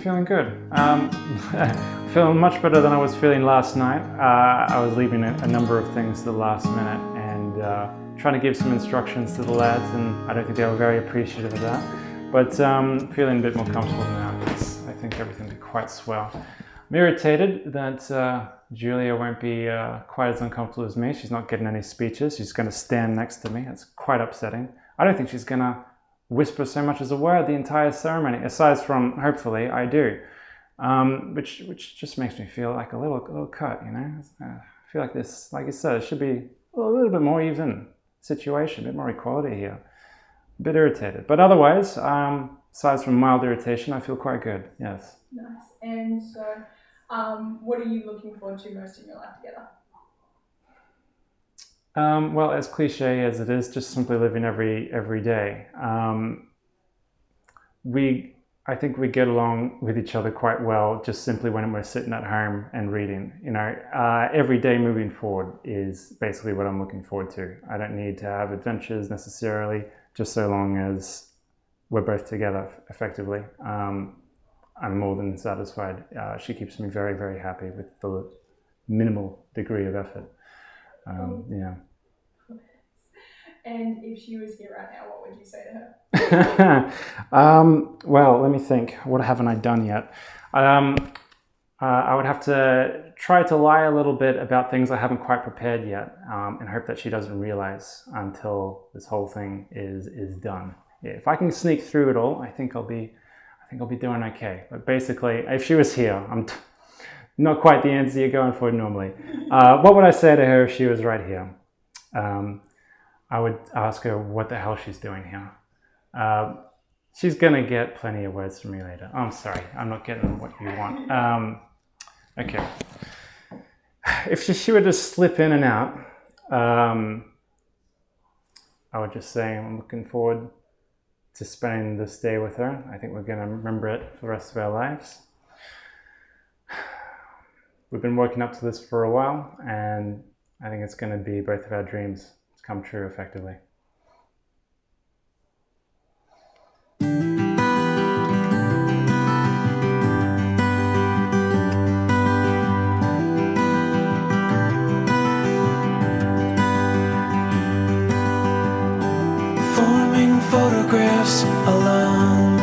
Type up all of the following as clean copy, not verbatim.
feeling good. Feeling much better than I was feeling last night. I was leaving a number of things to the last minute and trying to give some instructions to the lads, and I don't think they were very appreciative of that. But feeling a bit more comfortable now because I think everything will be quite swell. I'm irritated that Julia won't be quite as uncomfortable as me. She's not getting any speeches. She's going to stand next to me. That's quite upsetting. I don't think she's going to whisper so much as a word the entire ceremony, aside from, hopefully, I do. Which just makes me feel like a little cut, you know? I feel like this, like you said, it should be a little bit more even situation, a bit more equality here. A bit irritated. But otherwise, aside from mild irritation, I feel quite good, yes. Nice. And so, what are you looking forward to most in your life together? Well, as cliche as it is, just simply living every day. I think we get along with each other quite well, just simply when we're sitting at home and reading. You know, every day moving forward is basically what I'm looking forward to. I don't need to have adventures necessarily, just so long as we're both together effectively. I'm more than satisfied. She keeps me very, very happy with the minimal degree of effort. Yeah. And if she was here right now, what would you say to her? Well, let me think. What haven't I done yet? I would have to try to lie a little bit about things I haven't quite prepared yet, and hope that she doesn't realize until this whole thing is done. Yeah, if I can sneak through it all, I think I'll be doing okay. But basically, if she was here, I'm not quite the answer you're going for normally. What would I say to her if she was right here? I would ask her what the hell she's doing here. She's gonna get plenty of words from me later. I'm sorry, I'm not getting what you want. Okay. If she were to slip in and out, I would just say I'm looking forward to spending this day with her. I think we're gonna remember it for the rest of our lives. We've been working up to this for a while, and I think it's gonna be both of our dreams come true effectively. Forming photographs alone,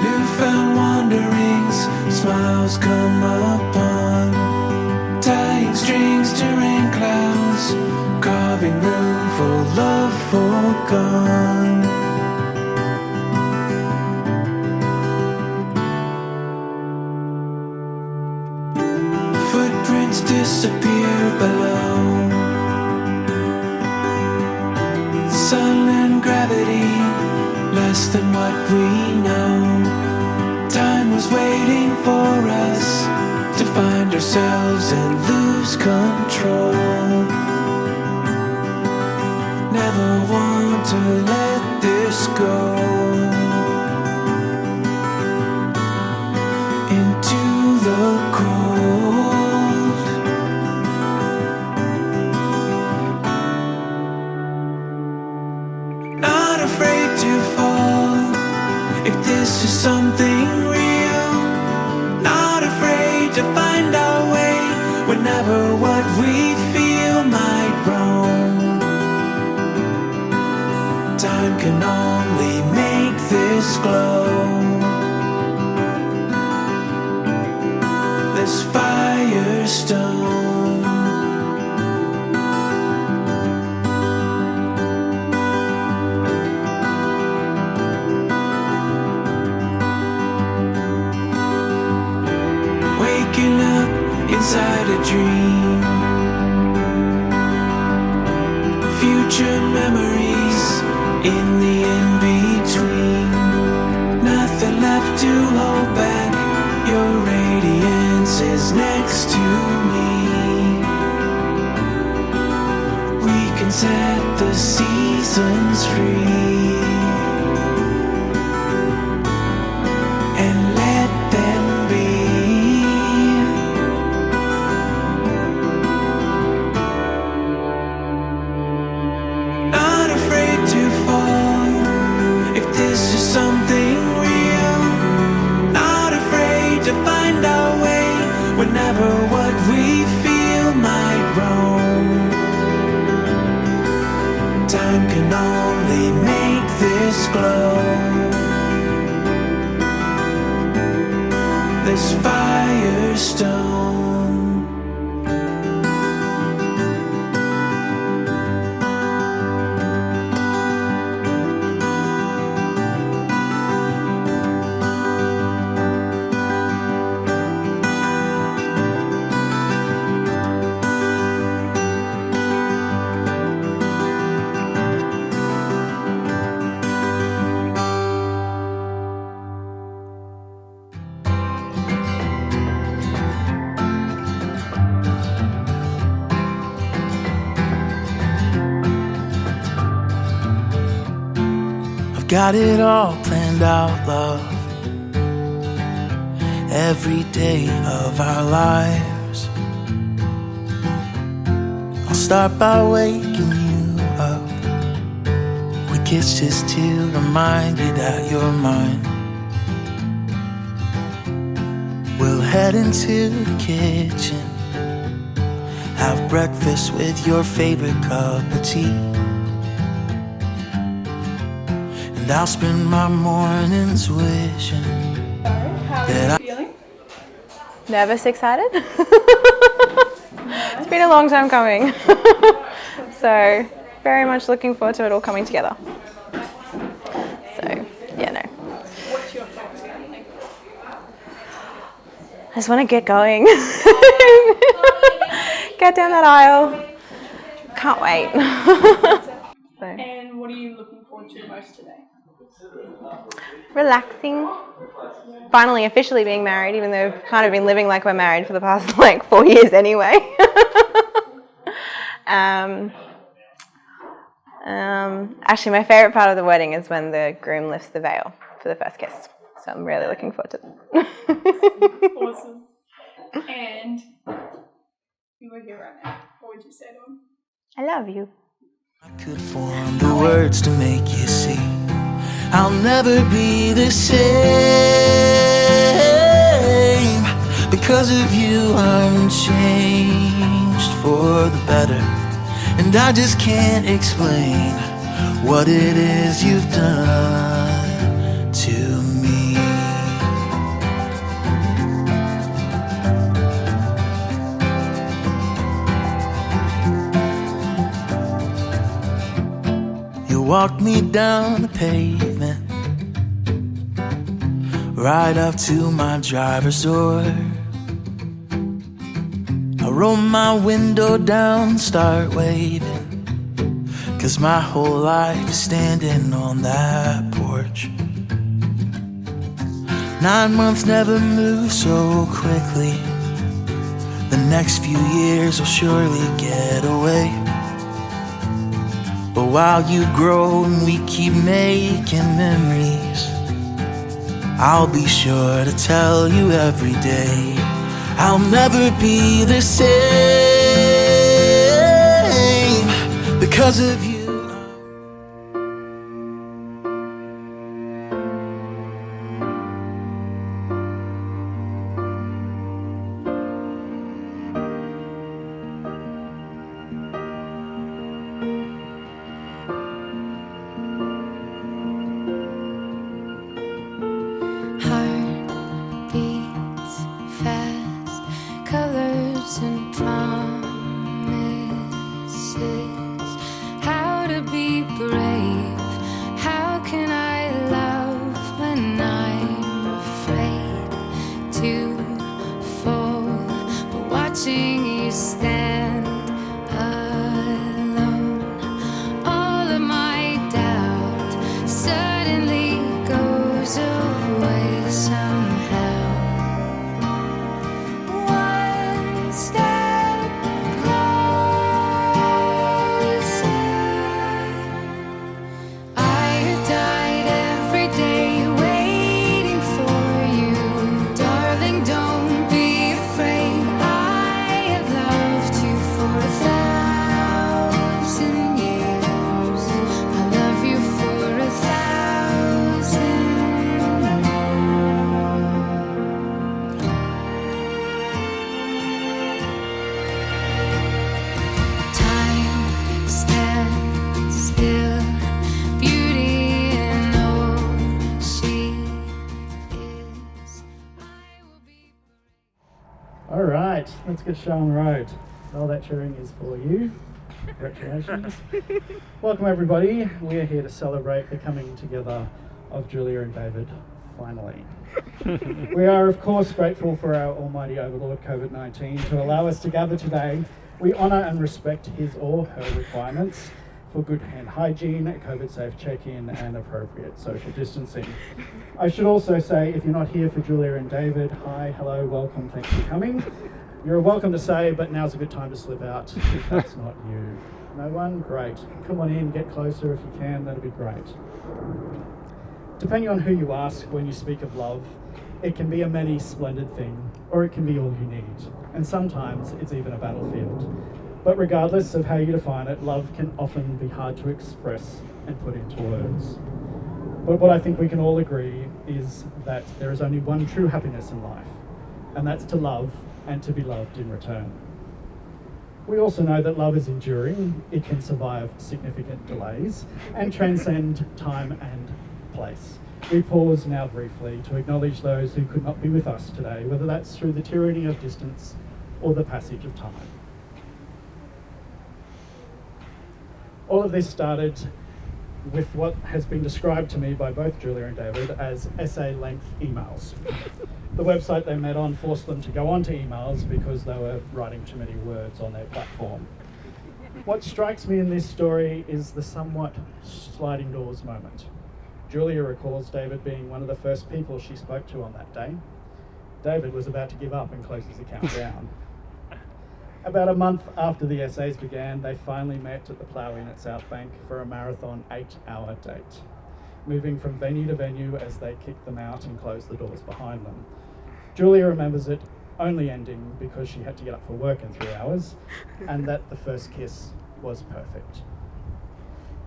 newfound wanderings, smiles come upon, tying strings to rain clouds, carving room for love forgone. Footprints disappear below, silent gravity, less than what we know. Time was waiting for us to find ourselves and lose control. Never want to let this go. Into the cold. Not afraid to fall if this is something real. Not afraid to find our way whenever what we feel might roam. Time can only make this glow. This firestone. Waking up inside a dream, future memories in the in-between. Nothing left to hold back, your radiance is next to me. We can set the seasons free and let them be. Not afraid to fall if this is something real. time can only make this glow. This firestone. Got it all planned out, love. Every day of our lives. I'll start by waking you up with kisses to remind you that you're mine. We'll head into the kitchen, have breakfast with your favorite cup of tea. I'll spend my mornings wishing. How are you feeling? Nervous, excited? It's been a long time coming. So, very much looking forward to it all coming together. So, yeah, no. What's your thoughts currently? I just want to get going. Get down that aisle. Can't wait. So. And what are you looking forward to most today? Relaxing. Finally officially being married, even though we've kind of been living like we're married for the past like 4 years anyway. Actually, my favourite part of the wedding is when the groom lifts the veil for the first kiss. So I'm really looking forward to that. Awesome. And you were here right now. What would you say to him? I love you. I could form the words to make you see I'll never be the same. Because of you I'm changed for the better, and I just can't explain what it is you've done to me. You walked me down the pavement, right up to my driver's door. I roll my window down, start waving, 'cause my whole life is standing on that porch. 9 months never move so quickly. The next few years will surely get away. But while you grow and we keep making memories, I'll be sure to tell you every day I'll never be the same because of you. Beats fast, colors and promises. How let's get show on the road. All that cheering is for you. Congratulations. Welcome everybody. We're here to celebrate the coming together of Julia and David, finally. We are of course grateful for our almighty overlord COVID-19 to allow us to gather today. We honour and respect his or her requirements for good hand hygiene, COVID-safe check-in and appropriate social distancing. I should also say, if you're not here for Julia and David, hi, hello, welcome, thanks for coming. You're welcome to say, but now's a good time to slip out if that's not you. No one? Great. Come on in, get closer if you can, that'd be great. Depending on who you ask when you speak of love, it can be a many splendid thing, or it can be all you need. And sometimes it's even a battlefield. But regardless of how you define it, love can often be hard to express and put into words. But what I think we can all agree is that there is only one true happiness in life, and that's to love and to be loved in return. We also know that love is enduring, it can survive significant delays and transcend time and place. We pause now briefly to acknowledge those who could not be with us today, whether that's through the tyranny of distance or the passage of time. All of this started with what has been described to me by both Julia and David as essay-length emails. The website they met on forced them to go on to emails because they were writing too many words on their platform. What strikes me in this story is the somewhat sliding doors moment. Julia recalls David being one of the first people she spoke to on that day. David was about to give up and close his account down. About a month after the essays began, they finally met at the Plough Inn at South Bank for a marathon 8-hour date, moving from venue to venue as they kicked them out and closed the doors behind them. Julia remembers it only ending because she had to get up for work in 3 hours, and that the first kiss was perfect.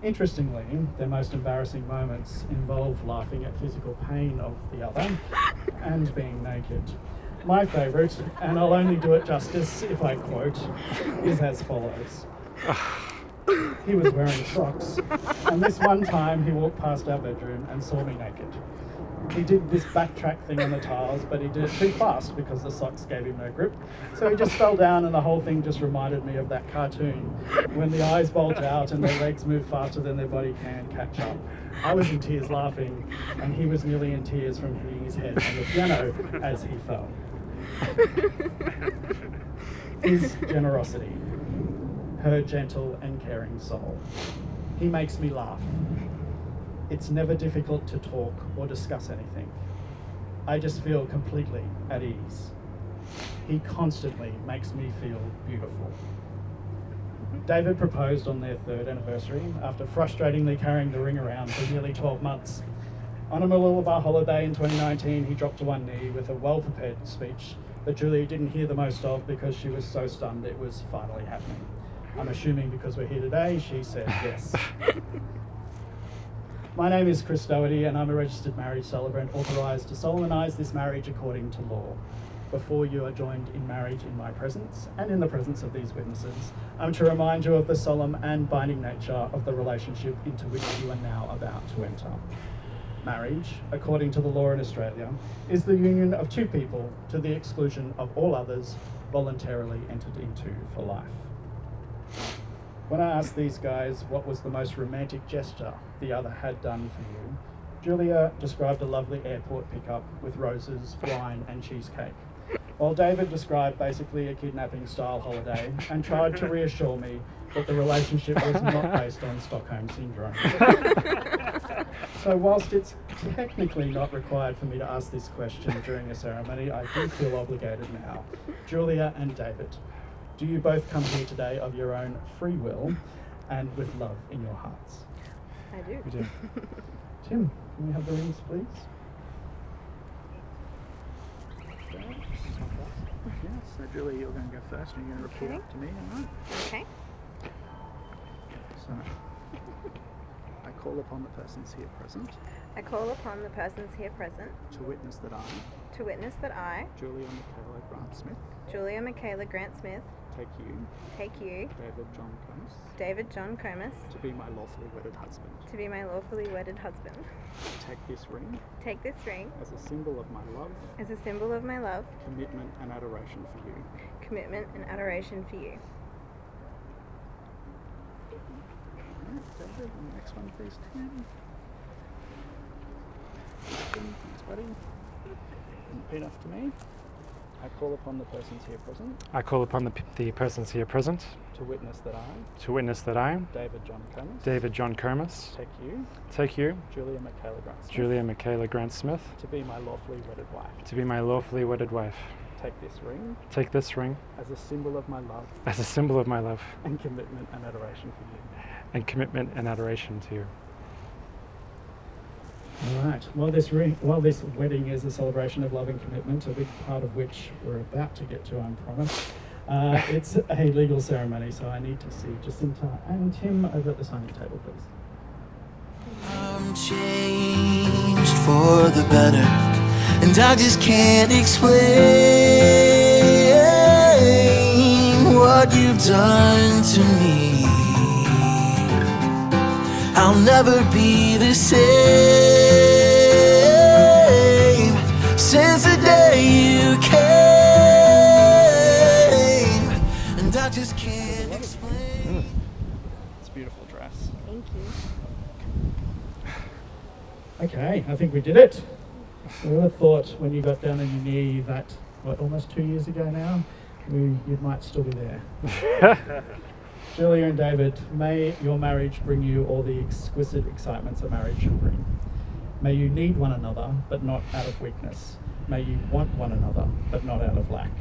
Interestingly, their most embarrassing moments involve laughing at physical pain of the other and being naked. My favourite, and I'll only do it justice if I quote, is as follows. He was wearing socks, and this one time he walked past our bedroom and saw me naked. He did this backtrack thing on the tiles, but he did it too fast because the socks gave him no grip. So he just fell down, and the whole thing just reminded me of that cartoon when the eyes bulge out and their legs move faster than their body can catch up. I was in tears laughing, and he was nearly in tears from hitting his head on the piano as he fell. His generosity, her gentle and caring soul. He makes me laugh. It's never difficult to talk or discuss anything. I just feel completely at ease. He constantly makes me feel beautiful. David proposed on their 3rd anniversary after frustratingly carrying the ring around for nearly 12 months. On a Mooloolaba holiday in 2019, he dropped to one knee with a well-prepared speech that Julia didn't hear the most of because she was so stunned it was finally happening. I'm assuming because we're here today, she said yes. My name is Chris Doherty, and I'm a registered marriage celebrant authorised to solemnise this marriage according to law. Before you are joined in marriage in my presence and in the presence of these witnesses, I'm to remind you of the solemn and binding nature of the relationship into which you are now about to enter. Marriage, according to the law in Australia, is the union of two people to the exclusion of all others voluntarily entered into for life. When I asked these guys what was the most romantic gesture the other had done for you, Julia described a lovely airport pickup with roses, wine and cheesecake, while David described basically a kidnapping-style holiday and tried to reassure me that the relationship was not based on Stockholm Syndrome. So whilst it's technically not required for me to ask this question during a ceremony, I do feel obligated now. Julia and David, do you both come here today of your own free will and with love in your hearts? I do. You do. Tim, can we have the rings, please? Yeah, so Julie, you're going to go first and you're going to repeat after me, alright? Okay. So, I call upon the persons here present I call upon the persons here present to witness that I, Julia Michaela Grant-Smith, take you, David John Comas, to be my lawfully wedded husband. Take this ring as a as a symbol of my love, commitment, and adoration for you. commitment, and adoration for you. David, the next one, please, Tim. Thanks, buddy. Repeat after me. I call upon the persons here present I call upon the persons here present to witness that I, David John Kermis, take you, Julia Michaela Grant Smith, to be my lawfully wedded wife. Take this ring as a symbol of my love and commitment and adoration for you. All right. While this wedding is a celebration of love and commitment, a big part of which we're about to get to, I promise, it's a legal ceremony, so I need to see Jacinta and Tim over at the signing table, please. I'm changed for the better, and I just can't explain what you've done to me. I'll never be the same since the day you came, and I just can't explain. It's a beautiful dress. Thank you. Okay, I think we did it. I would have thought when you got down on your knee that, almost 2 years ago now, you might still be there. Julia and David, may your marriage bring you all the exquisite excitements a marriage should bring. May you need one another, but not out of weakness. May you want one another, but not out of lack.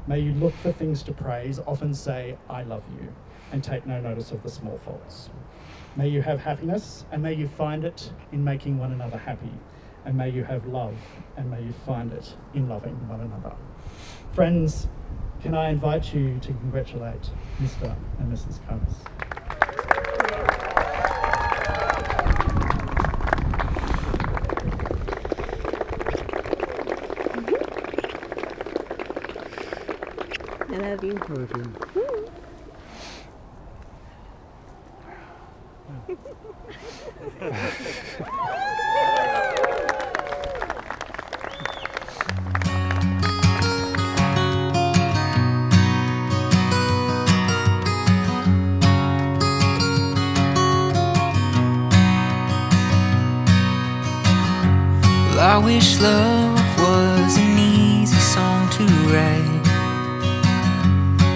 May you look for things to praise, often say, I love you, and take no notice of the small faults. May you have happiness, and may you find it in making one another happy. And may you have love, and may you find it in loving one another. Friends, can I invite you to congratulate Mr. and Mrs. Kermis? I love you. I love you. I wish love was an easy song to write,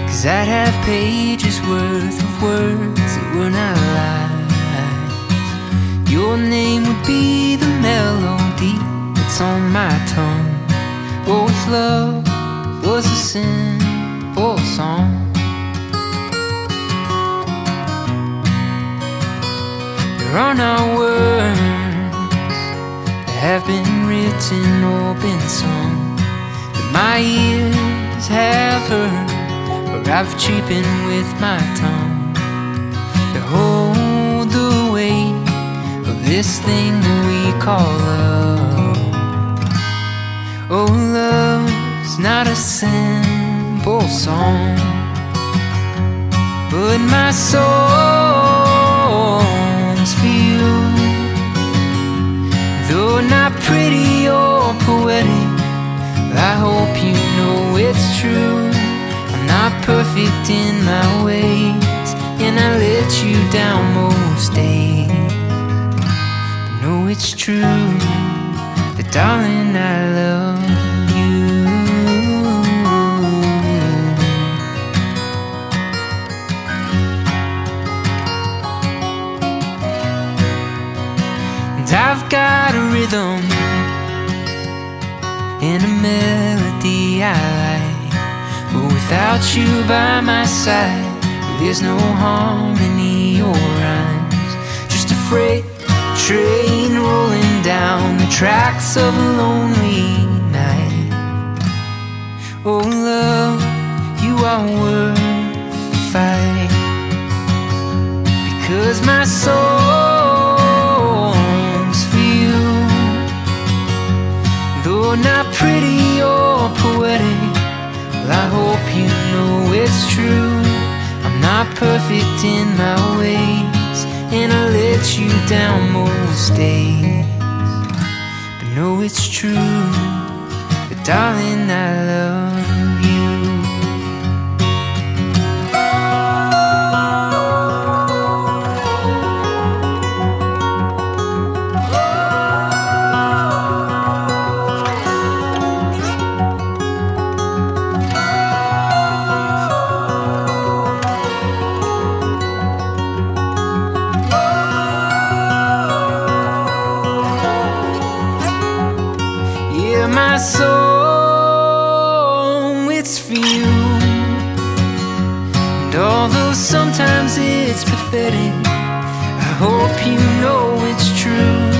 'cause I'd have pages worth of words that were not lies. Your name would be the melody that's on my tongue. Oh, if love was a simple song. There are no words have been written or been sung that my ears have heard, or I've cheapened with my tongue to hold the weight of this thing that we call love. Oh, love's not a simple song, but my songs for you. Though not pretty or poetic, I hope you know it's true. I'm not perfect in my ways, and I let you down most days. But know it's true, that darling, I love you. And I've got a rhythm and a melody I like, but without you by my side, there's no harmony or rhymes. Just a freight train rolling down the tracks of a lonely night. Oh, love, you are worth the fight, because my song's for you. Though not pretty or poetic, well, I hope you know it's true. I'm not perfect in my ways, and I let you down most days. But know it's true, but darling, I love you. soul, it's for you. And although sometimes it's pathetic, I hope you know it's true.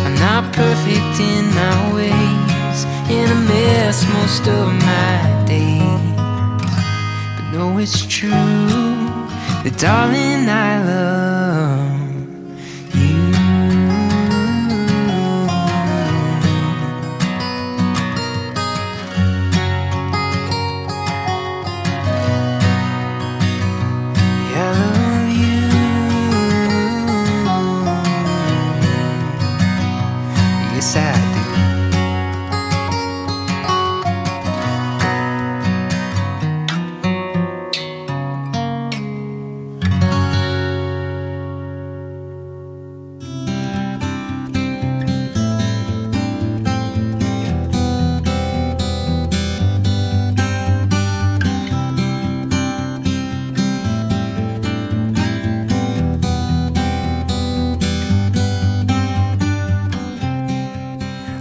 I'm not perfect in my ways, and a mess most of my days, but no, it's true, that darling, I love you. I love you. Yes, I do.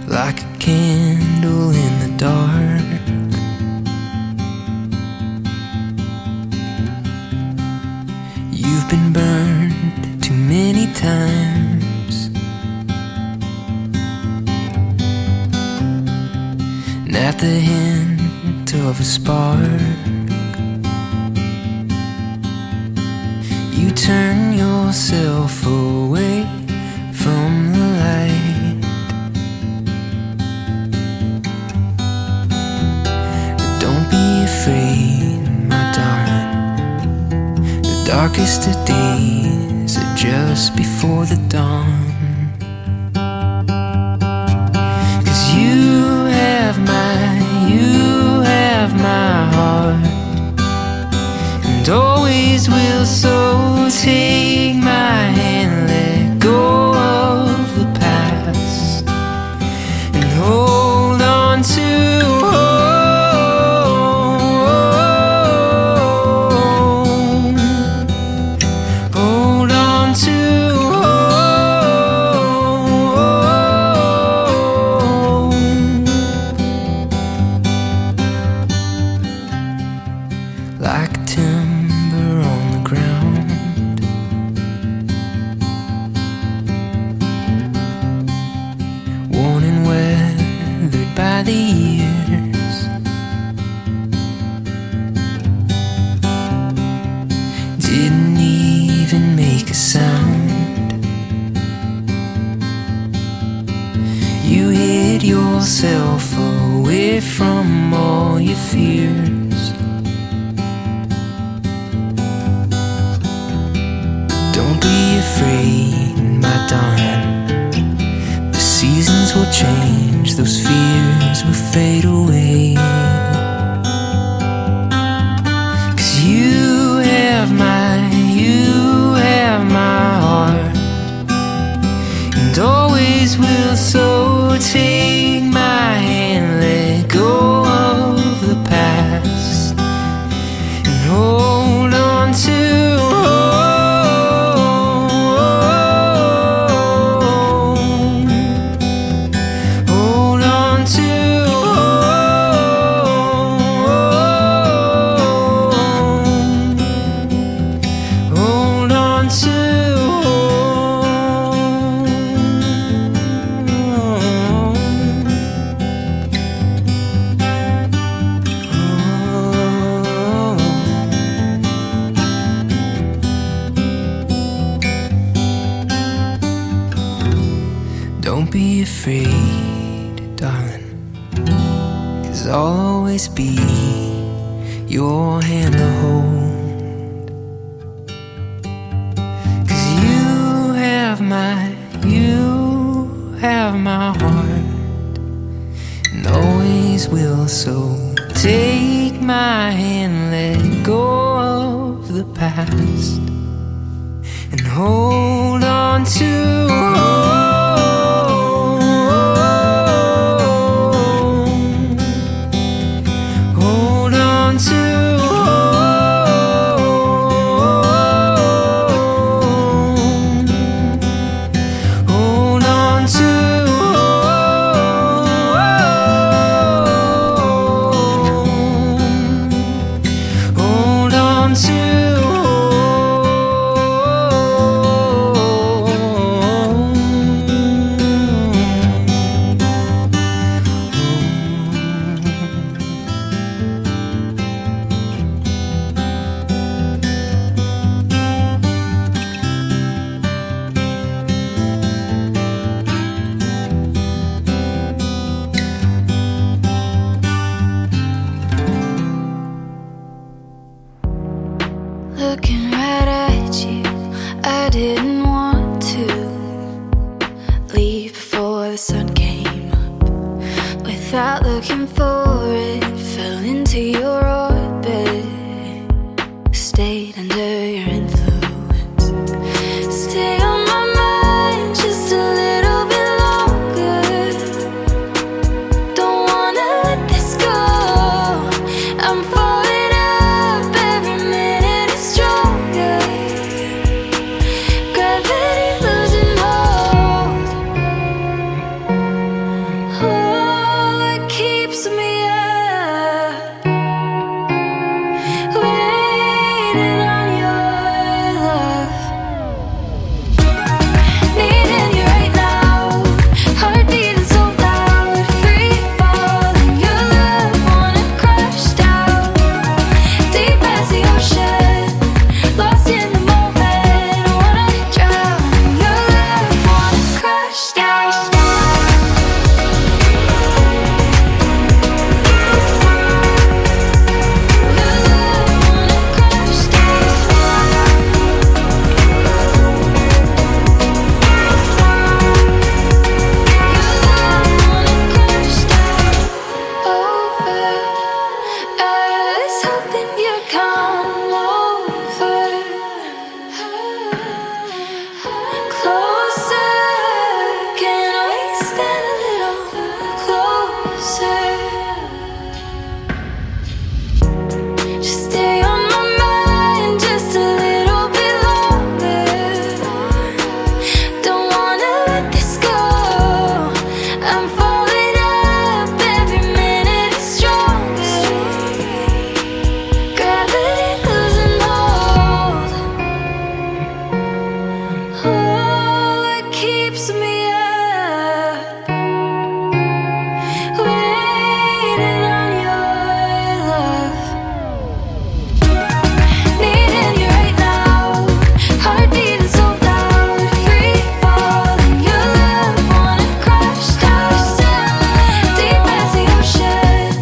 Like a candle in the dark, you've been burned too many times, and at the hint of a spark, you turn yourself away from the light. Don't be afraid, my darling. The darkest of days are just before the dawn. 'Cause you have my heart, and always will. So take my hand, let go of the past, and hold on to like timber on the ground. Worn and weathered by the years, didn't even make a sound. You hid yourself away from all your fears. Don't be afraid, my darling. The seasons will change, those fears will fade away. 'Cause you have my heart, and always will. So take my hand, let go of the past, and hold on to Don't be afraid, darling, 'cause I'll always be your hand to hold. 'Cause you have my heart, and always will. So take my hand, let go of the past, and hold on to went for it, fell into your orbit, stayed under your influence. Stay on my mind just a little bit longer. Don't wanna let this go. I'm falling up, every minute is stronger. Gravity losing hold. Oh, it keeps me up, waiting on your love. Needing you right now, heart beating so loud, free falling. Your love wanna crash down, deep as the ocean, lost in the moment, wanna drown. Your love wanna crash down. Just stay on my mind just a little bit longer. Don't wanna let this go. I'm falling up, every minute is stronger. Gravity losing hold. Oh, it keeps me up, waiting on your love. Needing you right now, heart beating so loud, free falling. Your love wanna crash down, deep as the ocean,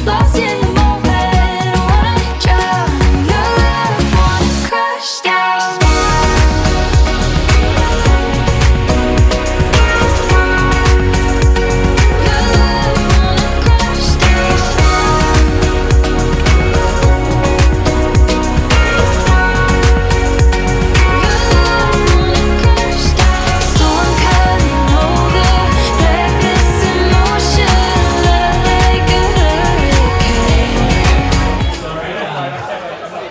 lost in the moment, wanna drown. Your love wanna crash down. Storm coming over, reckless emotion, love like a hurricane. Sorry,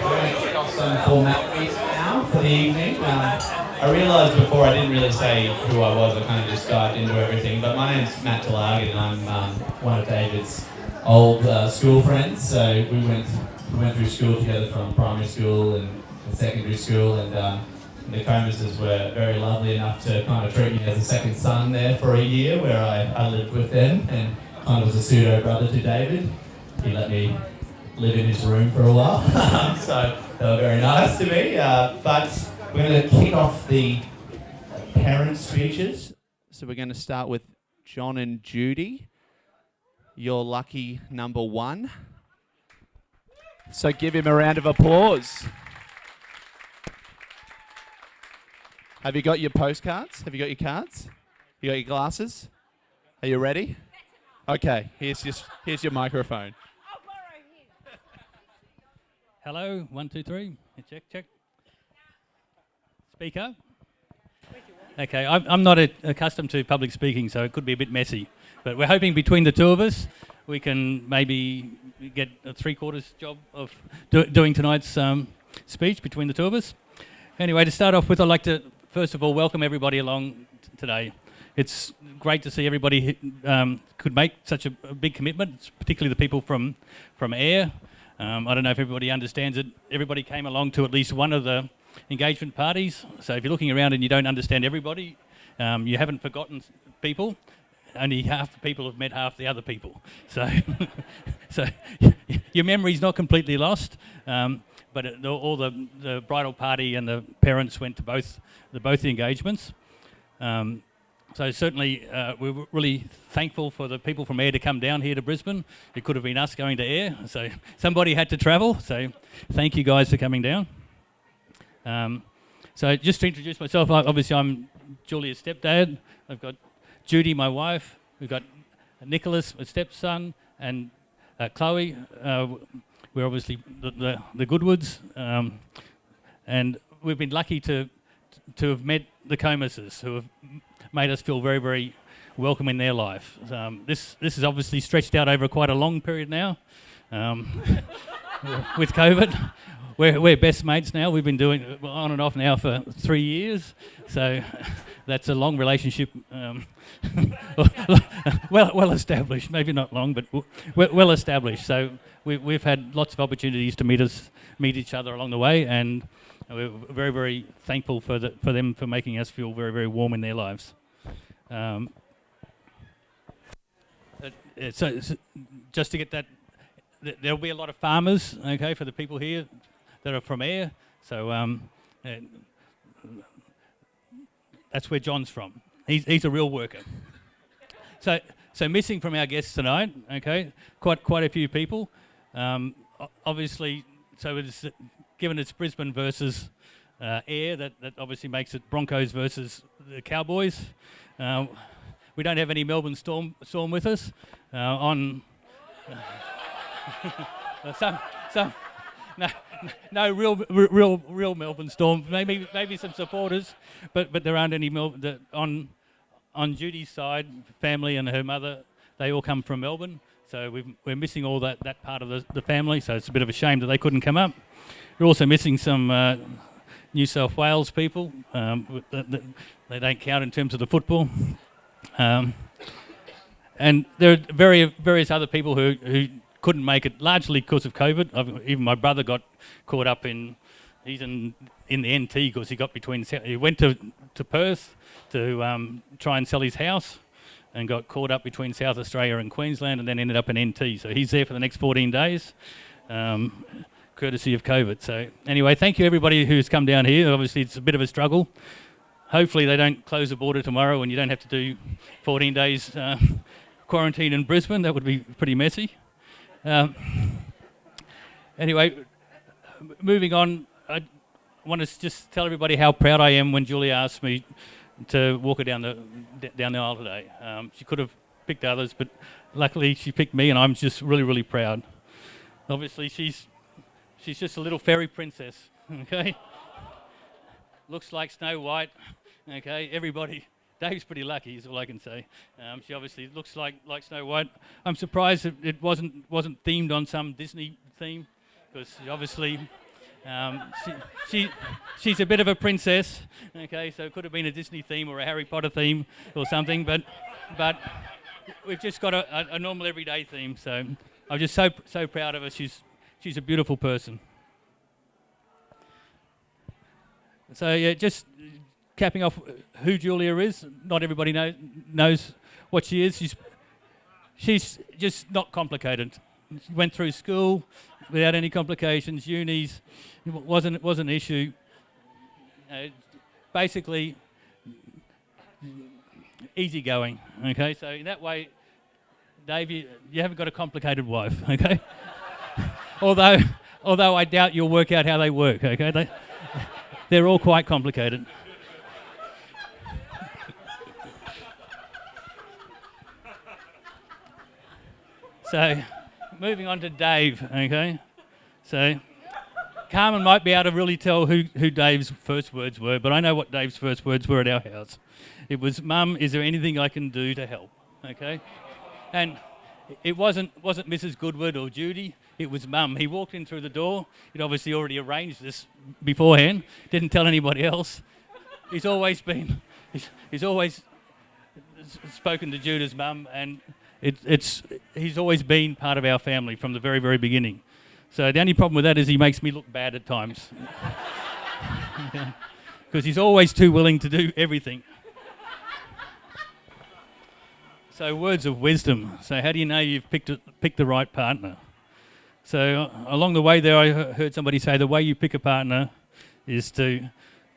we're going to kick off some formalities now for the evening. I realised before I didn't really say who I was, I kind of just dived into everything. But my name's Matt Talarg and I'm one of David's old school friends. So we went through school together from primary school and secondary school, and the Comases were very lovely enough to kind of treat me as a second son there for a year, where I lived with them and kind of was a pseudo brother to David. He let me live in his room for a while, so they were very nice to me. But we're going to kick off the parent speeches. So we're going to start with John and Judy. You're lucky number one. So give him a round of applause. Have you got your postcards? Have you got your cards? You got your glasses? Are you ready? Okay, here's your microphone. Hello, 1, 2, 3. Check. Speak up. Okay, I'm not accustomed to public speaking, so it could be a bit messy. But we're hoping between the two of us, we can maybe get a 3/4 job of doing tonight's speech between the two of us. Anyway, to start off with, I'd like to first of all welcome everybody along today. It's great to see everybody could make such a big commitment, particularly the people from AIR. I don't know if everybody understands it. Everybody came along to at least one of the engagement parties. So if you're looking around and you don't understand everybody, you haven't forgotten people. Only half the people have met half the other people. So, so your memory's not completely lost. But all the bridal party and the parents went to both the engagements. So certainly we're really thankful for the people from AIR to come down here to Brisbane. It could have been us going to AIR, so somebody had to travel. So thank you guys for coming down. So just to introduce myself, obviously I'm Julia's stepdad. I've got Judy, my wife. We've got Nicholas, my stepson, and Chloe, we're obviously the Goodwoods, and we've been lucky to have met the Comases, who have made us feel very, very welcome in their life. This is obviously stretched out over quite a long period now. With COVID, we're best mates now. We've been doing it on and off now for 3 years, so that's a long relationship. Well established, maybe not long, but well established. So we've had lots of opportunities to meet each other along the way, and we're very, very thankful for them for making us feel very, very warm in their lives. So just to get that, there'll be a lot of farmers, okay, for the people here that are from Ayr. So that's where John's from. He's a real worker. So missing from our guests tonight, okay, quite a few people. Obviously, so it's given it's Brisbane versus Ayr, that obviously makes it Broncos versus the Cowboys. We don't have any Melbourne Storm with us. No real Melbourne Storm. Maybe some supporters, but there aren't any on Judy's side. Family and her mother, they all come from Melbourne, so we're missing all that part of the family. So it's a bit of a shame that they couldn't come up. We're also missing some New South Wales people. They don't count in terms of the football. And there are various other people who couldn't make it, largely because of COVID. Even my brother got caught up he's in the NT because he went to Perth to try and sell his house and got caught up between South Australia and Queensland, and then ended up in NT. So he's there for the next 14 days, courtesy of COVID. So anyway, thank you everybody who's come down here. Obviously it's a bit of a struggle. Hopefully they don't close the border tomorrow and you don't have to do 14 days quarantine in Brisbane. That would be pretty messy. Anyway, moving on, I want to just tell everybody how proud I am when Julia asked me to walk her down the aisle today. She could have picked others, but luckily she picked me, and I'm just really, really proud. Obviously, she's just a little fairy princess, okay? Looks like Snow White, okay? Dave's pretty lucky, is all I can say. She obviously looks like Snow White. I'm surprised that it wasn't themed on some Disney theme, because obviously she's a bit of a princess, okay? So it could have been a Disney theme or a Harry Potter theme or something, but we've just got a normal everyday theme. So I'm just so proud of her. She's a beautiful person. So yeah, just capping off who Julia is. Not everybody knows what she is. She's just not complicated. She went through school without any complications. Unis wasn't an issue. Basically, easygoing. Okay, so in that way, Dave, you haven't got a complicated wife. Okay, although I doubt you'll work out how they work. Okay, they're all quite complicated. So, moving on to Dave, okay? So, Carmen might be able to really tell who Dave's first words were, but I know what Dave's first words were at our house. It was, "Mum, is there anything I can do to help?" Okay? And it wasn't Mrs. Goodwood or Judy, it was Mum. He walked in through the door. He'd obviously already arranged this beforehand, didn't tell anybody else. He's always spoken to Judah's mum, and he's always been part of our family from the very, very beginning. So the only problem with that is he makes me look bad at times. Because he's always too willing to do everything. So words of wisdom. So how do you know you've picked the right partner? So along the way there, I heard somebody say the way you pick a partner is to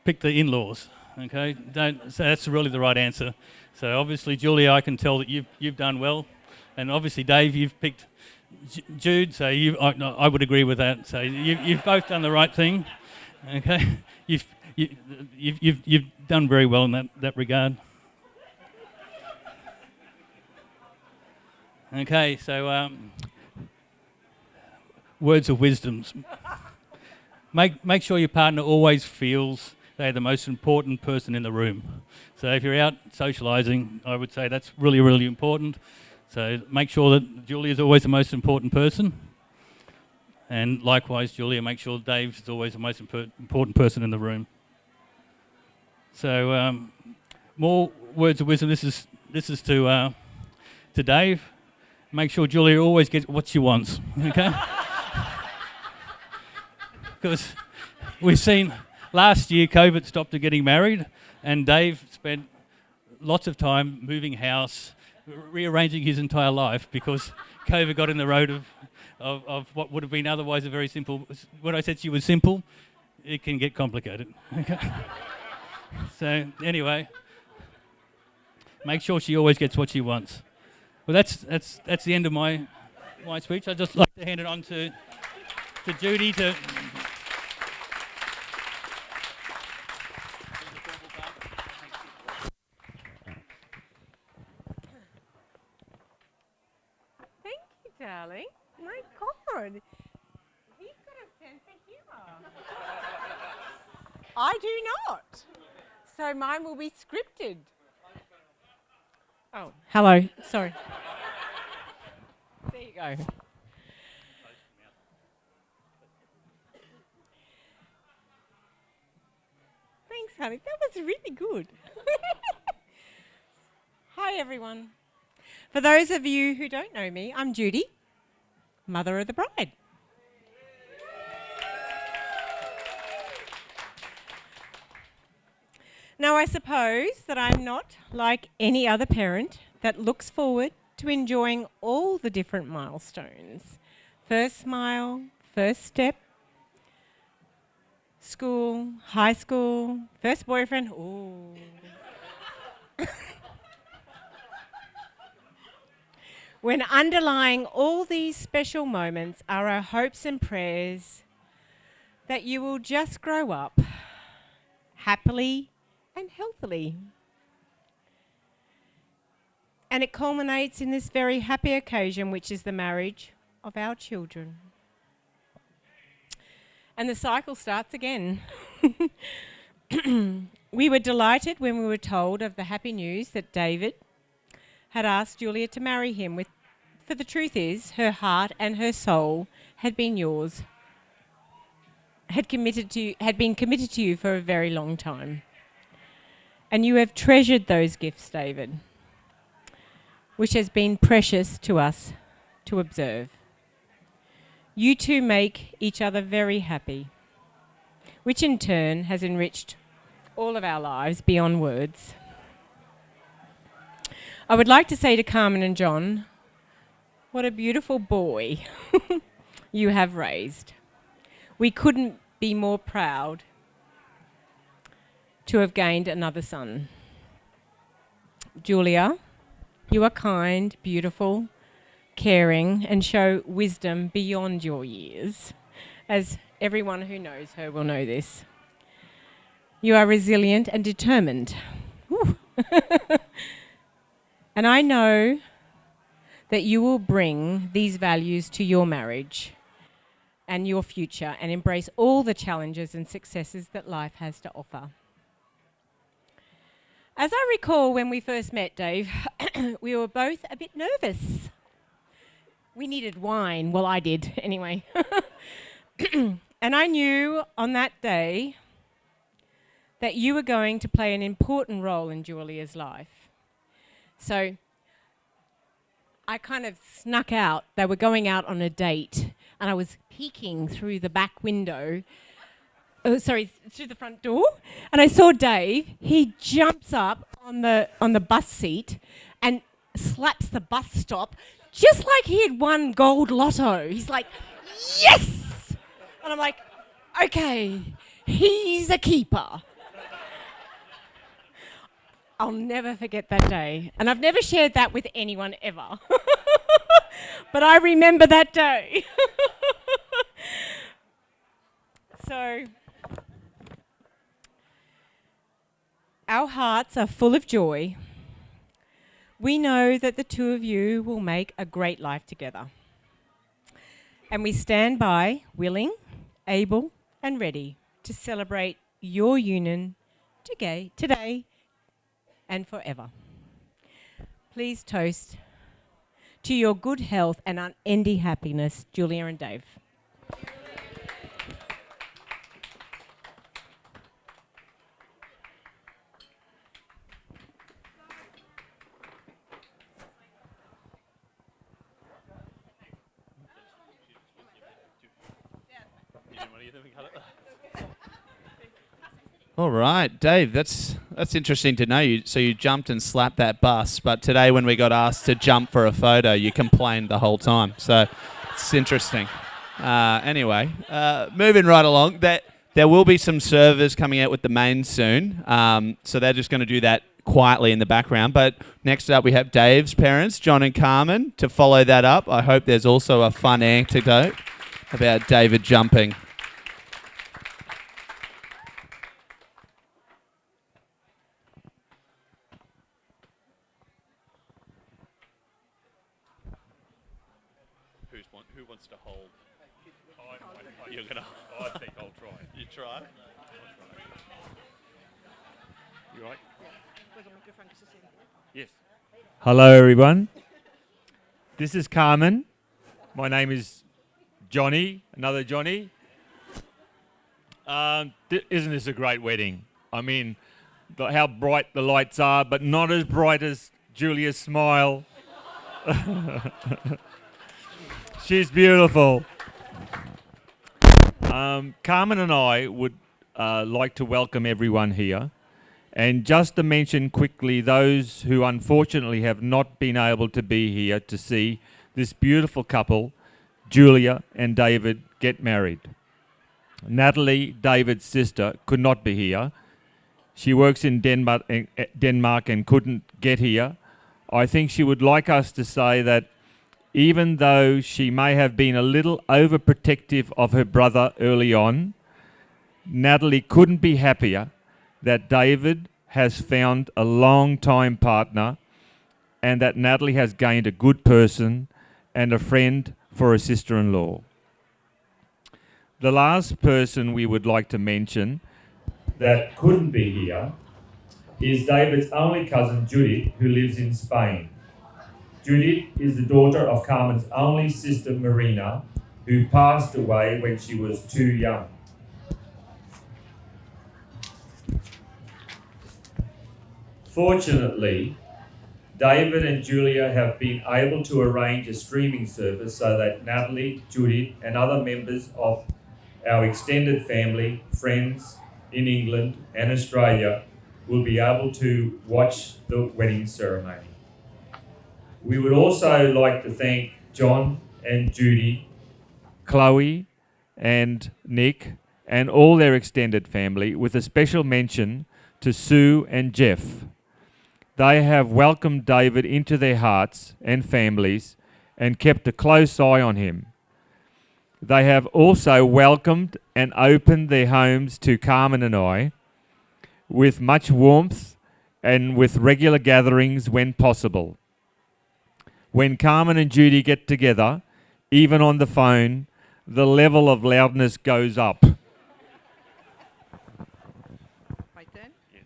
pick the in-laws. Okay, so that's really the right answer. So obviously, Julia, I can tell that you've done well, and obviously, Dave, you've picked Jude. So I would agree with that. So you've both done the right thing. Okay, you've done very well in that regard. Okay, so words of wisdom. Make sure your partner always feels they're the most important person in the room. So if you're out socialising, I would say that's really, really important. So make sure that Julia's always the most important person. And likewise, Julia, make sure Dave is always the most important person in the room. So more words of wisdom. This is to Dave. Make sure Julia always gets what she wants. Okay. Because we've seen last year COVID stopped her getting married, and Dave spent lots of time moving house, rearranging his entire life because COVID got in the road of what would have been otherwise a very simple. When I said she was simple, it can get complicated. Okay. So anyway, make sure she always gets what she wants. Well, that's the end of my speech. I'd just like to hand it on to Judy to. Thank you, darling. My God, he's got a sense of humour. I do not. So mine will be scripted. Oh, hello. Sorry. There you go. Thanks, honey. That was really good. Hi, everyone. For those of you who don't know me, I'm Judy, mother of the bride. Now, I suppose that I'm not like any other parent that looks forward to enjoying all the different milestones. First smile, first step, school, high school, first boyfriend, ooh. When underlying all these special moments are our hopes and prayers that you will just grow up happily and healthily. And it culminates in this very happy occasion, which is the marriage of our children. And the cycle starts again. We were delighted when we were told of the happy news that David had asked Julia to marry him, for the truth is, her heart and her soul had been yours, had been committed to you for a very long time. And you have treasured those gifts, David, which has been precious to us to observe. You two make each other very happy, which in turn has enriched all of our lives beyond words. I would like to say to Carmen and John, what a beautiful boy you have raised. We couldn't be more proud to have gained another son. Julia, you are kind, beautiful, caring, and show wisdom beyond your years, as everyone who knows her will know this. You are resilient and determined. And I know that you will bring these values to your marriage and your future and embrace all the challenges and successes that life has to offer. As I recall when we first met, Dave, we were both a bit nervous. We needed wine. Well, I did anyway. And I knew on that day that you were going to play an important role in Julia's life. So I kind of snuck out. They were going out on a date, and I was peeking through the back window. Through the front door, and I saw Dave. He jumps up on the bus seat and slaps the bus stop, just like he had won gold lotto. He's like, yes! And I'm like, okay, he's a keeper. I'll never forget that day. And I've never shared that with anyone ever. But I remember that day. So, our hearts are full of joy We know that the two of you will make a great life together. And we stand by, willing, able, and ready to celebrate your union today and forever. Please toast to your good health and unending happiness, Julia and Dave. All right, Dave, that's interesting to know. So you jumped and slapped that bus, but today when we got asked to jump for a photo, you complained the whole time. So it's interesting. Anyway, moving right along, there will be some servers coming out with the mains soon, so they're just going to do that quietly in the background. But next up, we have Dave's parents, John and Carmen, to follow that up. I hope there's also a fun anecdote about David jumping. Who wants to hold? You're gonna. I think I'll try. You try. You right? Yes. Hello, everyone. This is Carmen. My name is Johnny. Another Johnny. Isn't this a great wedding? I mean, how bright the lights are, but not as bright as Julia's smile. She's beautiful. Carmen and I would like to welcome everyone here. And just to mention quickly those who unfortunately have not been able to be here to see this beautiful couple, Julia and David, get married. Natalie, David's sister, could not be here. She works in Denmark and couldn't get here. I think she would like us to say that even though she may have been a little overprotective of her brother early on, Natalie couldn't be happier that David has found a long-time partner and that Natalie has gained a good person and a friend for her sister-in-law. The last person we would like to mention that couldn't be here is David's only cousin, Judith, who lives in Spain. Judith is the daughter of Carmen's only sister, Marina, who passed away when she was too young. Fortunately, David and Julia have been able to arrange a streaming service so that Natalie, Judith, and other members of our extended family, friends in England and Australia will be able to watch the wedding ceremony. We would also like to thank John and Judy, Chloe and Nick, and all their extended family, with a special mention to Sue and Jeff. They have welcomed David into their hearts and families and kept a close eye on him. They have also welcomed and opened their homes to Carmen and I with much warmth and with regular gatherings when possible. When Carmen and Judy get together, even on the phone, the level of loudness goes up. My turn? Yes.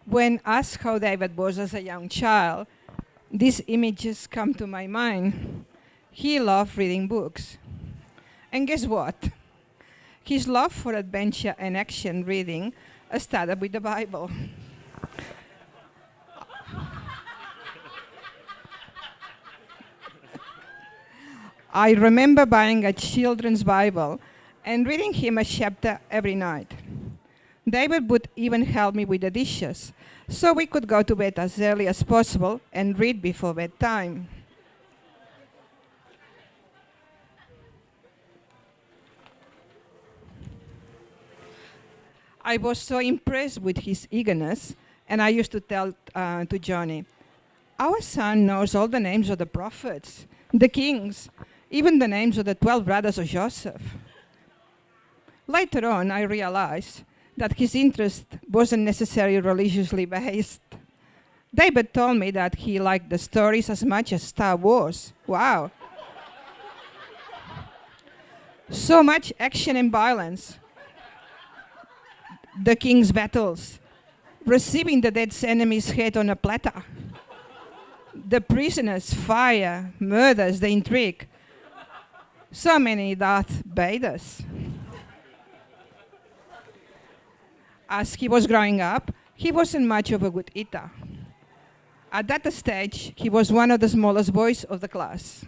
When asked how David was as a young child, these images come to my mind. He loved reading books. And guess what? His love for adventure and action reading started with the Bible. I remember buying a children's Bible and reading him a chapter every night. David would even help me with the dishes, so we could go to bed as early as possible and read before bedtime. I was so impressed with his eagerness, and I used to tell to Johnny, our son knows all the names of the prophets, the kings, even the names of the 12 brothers of Joseph. Later on, I realized that his interest wasn't necessarily religiously based. David told me that he liked the stories as much as Star Wars. Wow. So much action and violence. The king's battles, receiving the dead enemy's head on a platter, the prisoners, fire, murders, the intrigue. So many Darth Vaders. As he was growing up, he wasn't much of a good eater. At that stage, he was one of the smallest boys of the class.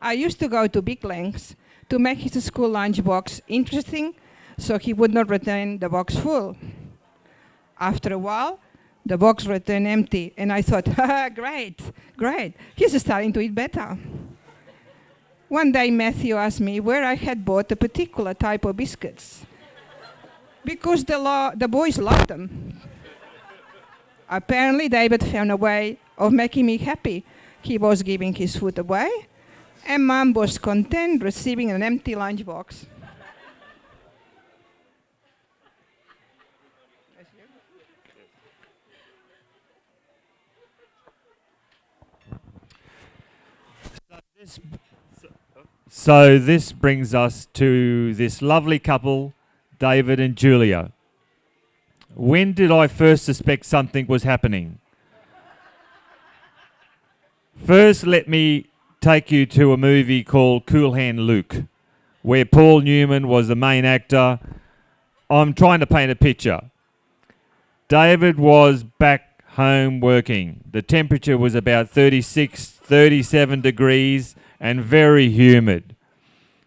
I used to go to big lengths to make his school lunch box interesting so he would not return the box full. After a while, the box returned empty, and I thought, great, he's starting to eat better. One day, Matthew asked me where I had bought a particular type of biscuits, because the boys loved them. Apparently, David found a way of making me happy. He was giving his food away, and Mom was content receiving an empty lunchbox. So this brings us to this lovely couple, David and Julia. When did I first suspect something was happening? First, let me take you to a movie called Cool Hand Luke, where Paul Newman was the main actor. I'm trying to paint a picture. David was back home working. The temperature was about 36, 37 degrees and very humid.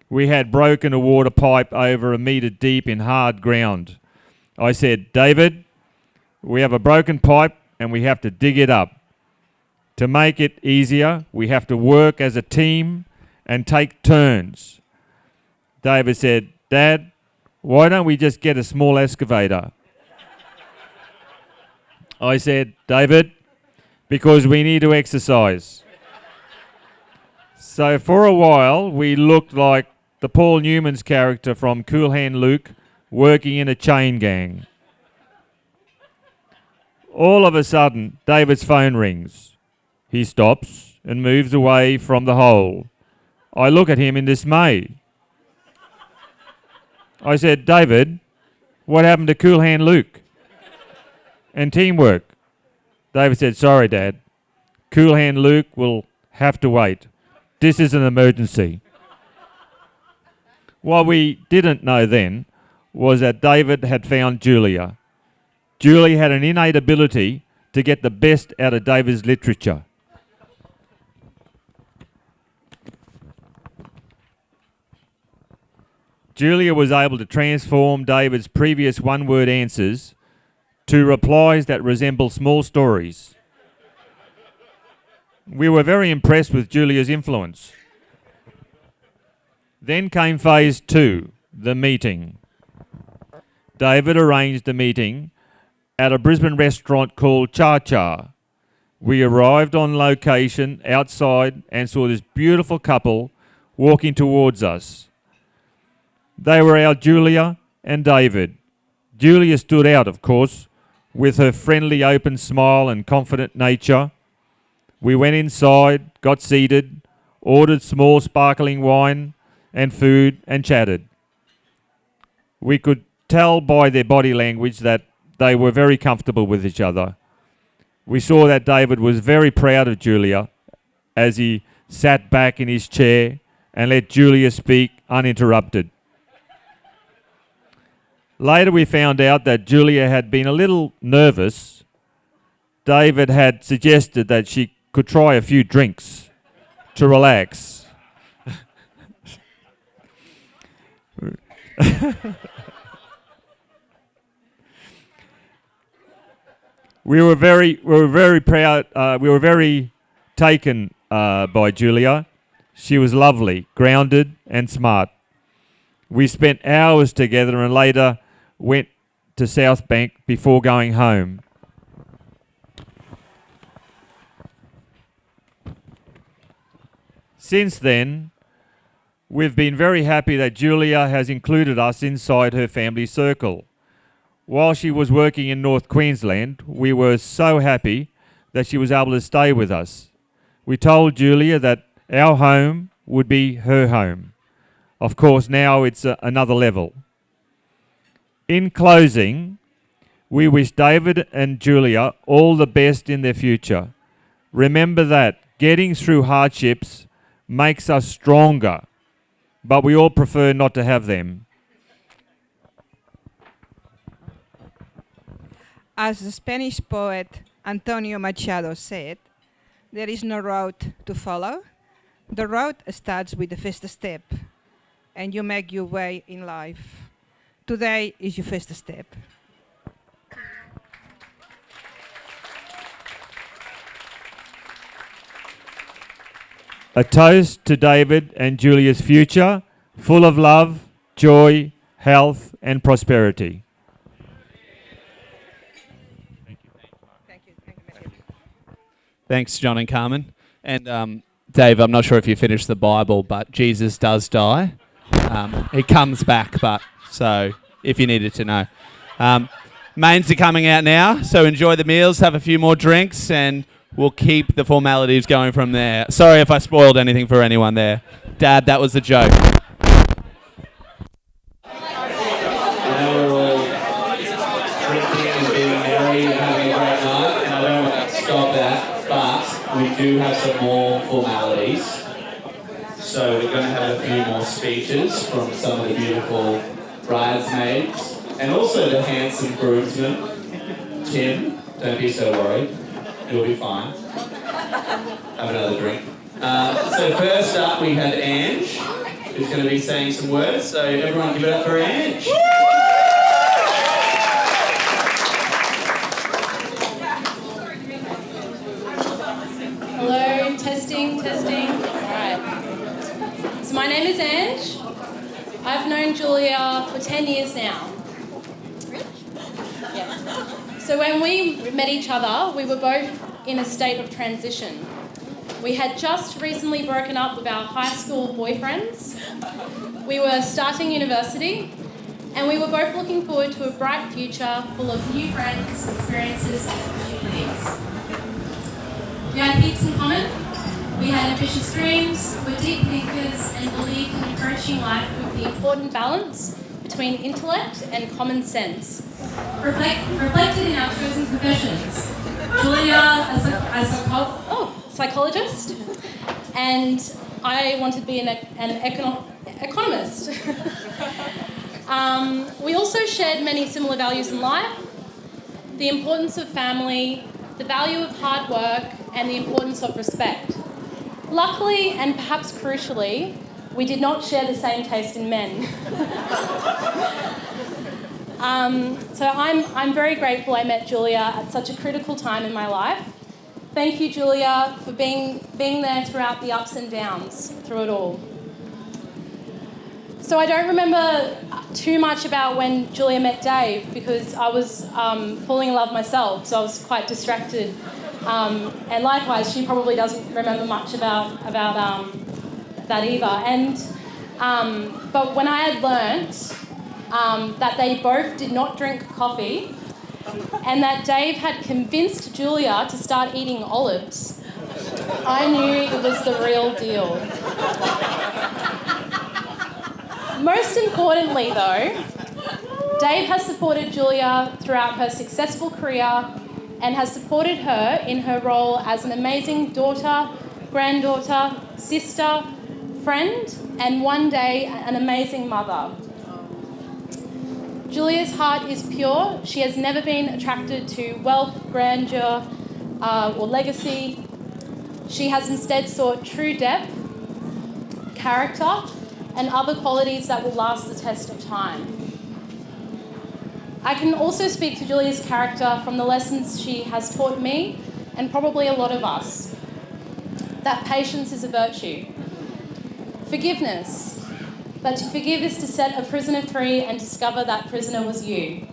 We had broken a water pipe over a metre deep in hard ground. I said, David, we have a broken pipe and we have to dig it up. To make it easier, we have to work as a team and take turns. David said, Dad, why don't we just get a small excavator? I said, David, because we need to exercise. So for a while, we looked like the Paul Newman's character from Cool Hand Luke working in a chain gang. All of a sudden, David's phone rings. He stops and moves away from the hole. I look at him in dismay. I said, David, what happened to Cool Hand Luke and teamwork? David said, sorry, Dad. Cool Hand Luke will have to wait. This is an emergency. What we didn't know then was that David had found Julia. Julia had an innate ability to get the best out of David's literature. Julia was able to transform David's previous one-word answers to replies that resemble small stories. We were very impressed with Julia's influence. Then came phase 2, the meeting. David arranged a meeting at a Brisbane restaurant called Cha Cha. We arrived on location outside and saw this beautiful couple walking towards us. They were our Julia and David. Julia stood out, of course, with her friendly open smile and confident nature. We went inside, got seated, ordered small sparkling wine and food and chatted. We could tell by their body language that they were very comfortable with each other. We saw that David was very proud of Julia as he sat back in his chair and let Julia speak uninterrupted. Later we found out that Julia had been a little nervous. David had suggested that she could try a few drinks to relax. We were very proud. We were very taken by Julia. She was lovely, grounded, and smart. We spent hours together and later went to South Bank before going home. Since then, We've been very happy that Julia has included us inside her family circle. While she was working in North Queensland, we were so happy that she was able to stay with us. We told Julia that our home would be her home. Of course, now it's another level. In closing, we wish David and Julia all the best in their future. Remember that getting through hardships makes us stronger, but we all prefer not to have them. As the Spanish poet Antonio Machado said, there is no road to follow. The road starts with the first step, and you make your way in life. Today is your first step. A toast to David and Julia's future, full of love, joy, health, and prosperity. Thanks, John and Carmen. And Dave, I'm not sure if you finished the Bible, but Jesus does die. He comes back, but so if you needed to know. Mains are coming out now, so enjoy the meals, have a few more drinks, and we'll keep the formalities going from there. Sorry if I spoiled anything for anyone there. Dad, that was a joke. Now we're all drinking and being merry and having a great night, and I don't want to stop that, but we do have some more formalities. So we're going to have a few more speeches from some of the beautiful bridesmaids, and also the handsome groomsmen. Tim, don't be so worried. You'll be fine. Have another drink. So first up we had Ange, who's going to be saying some words. So everyone give it up for Ange. Hello, testing. Alright. So my name is Ange. I've known Julia for 10 years now. Yeah. So when we met each other, we were both in a state of transition. We had just recently broken up with our high school boyfriends. We were starting university, and we were both looking forward to a bright future full of new friends, experiences, and opportunities. We had heaps in common. We had ambitious dreams, were deep thinkers, and believed in approaching life with the important balance between intellect and common sense, reflected in our chosen professions. Julia, a psychologist, and I wanted to be an economist. We also shared many similar values in life: the importance of family, the value of hard work, and the importance of respect. Luckily, and perhaps crucially, we did not share the same taste in men. So I'm very grateful I met Julia at such a critical time in my life. Thank you, Julia, for being there throughout the ups and downs, through it all. So I don't remember too much about when Julia met Dave, because I was falling in love myself, so I was quite distracted. And likewise, she probably doesn't remember much about that either. And but when I had learnt that they both did not drink coffee, and that Dave had convinced Julia to start eating olives, I knew it was the real deal. Most importantly, though, Dave has supported Julia throughout her successful career and has supported her in her role as an amazing daughter, granddaughter, sister, friend, and one day an amazing mother. Julia's heart is pure. She has never been attracted to wealth, grandeur, or legacy. She has instead sought true depth, character, and other qualities that will last the test of time. I can also speak to Julia's character from the lessons she has taught me, and probably a lot of us, that patience is a virtue. Forgiveness, that to forgive is to set a prisoner free and discover that prisoner was you.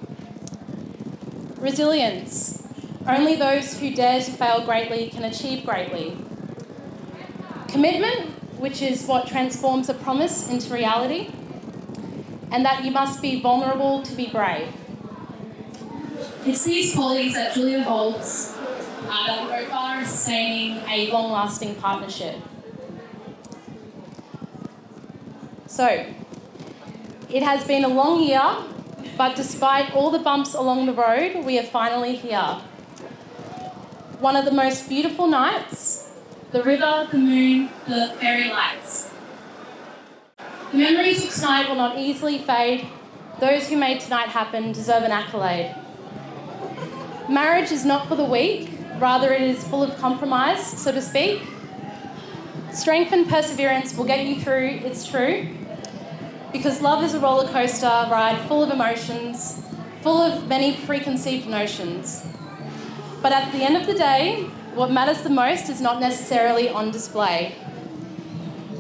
Resilience, only those who dare to fail greatly can achieve greatly. Commitment, which is what transforms a promise into reality, and that you must be vulnerable to be brave. It's these qualities that Julia holds that will go far in sustaining a long-lasting partnership. So, it has been a long year, but despite all the bumps along the road, we are finally here. One of the most beautiful nights, the river, the moon, the fairy lights. The memories of tonight will not easily fade. Those who made tonight happen deserve an accolade. Marriage is not for the weak, rather it is full of compromise, so to speak. Strength and perseverance will get you through, it's true, because love is a roller coaster ride full of emotions, full of many preconceived notions. But at the end of the day, what matters the most is not necessarily on display.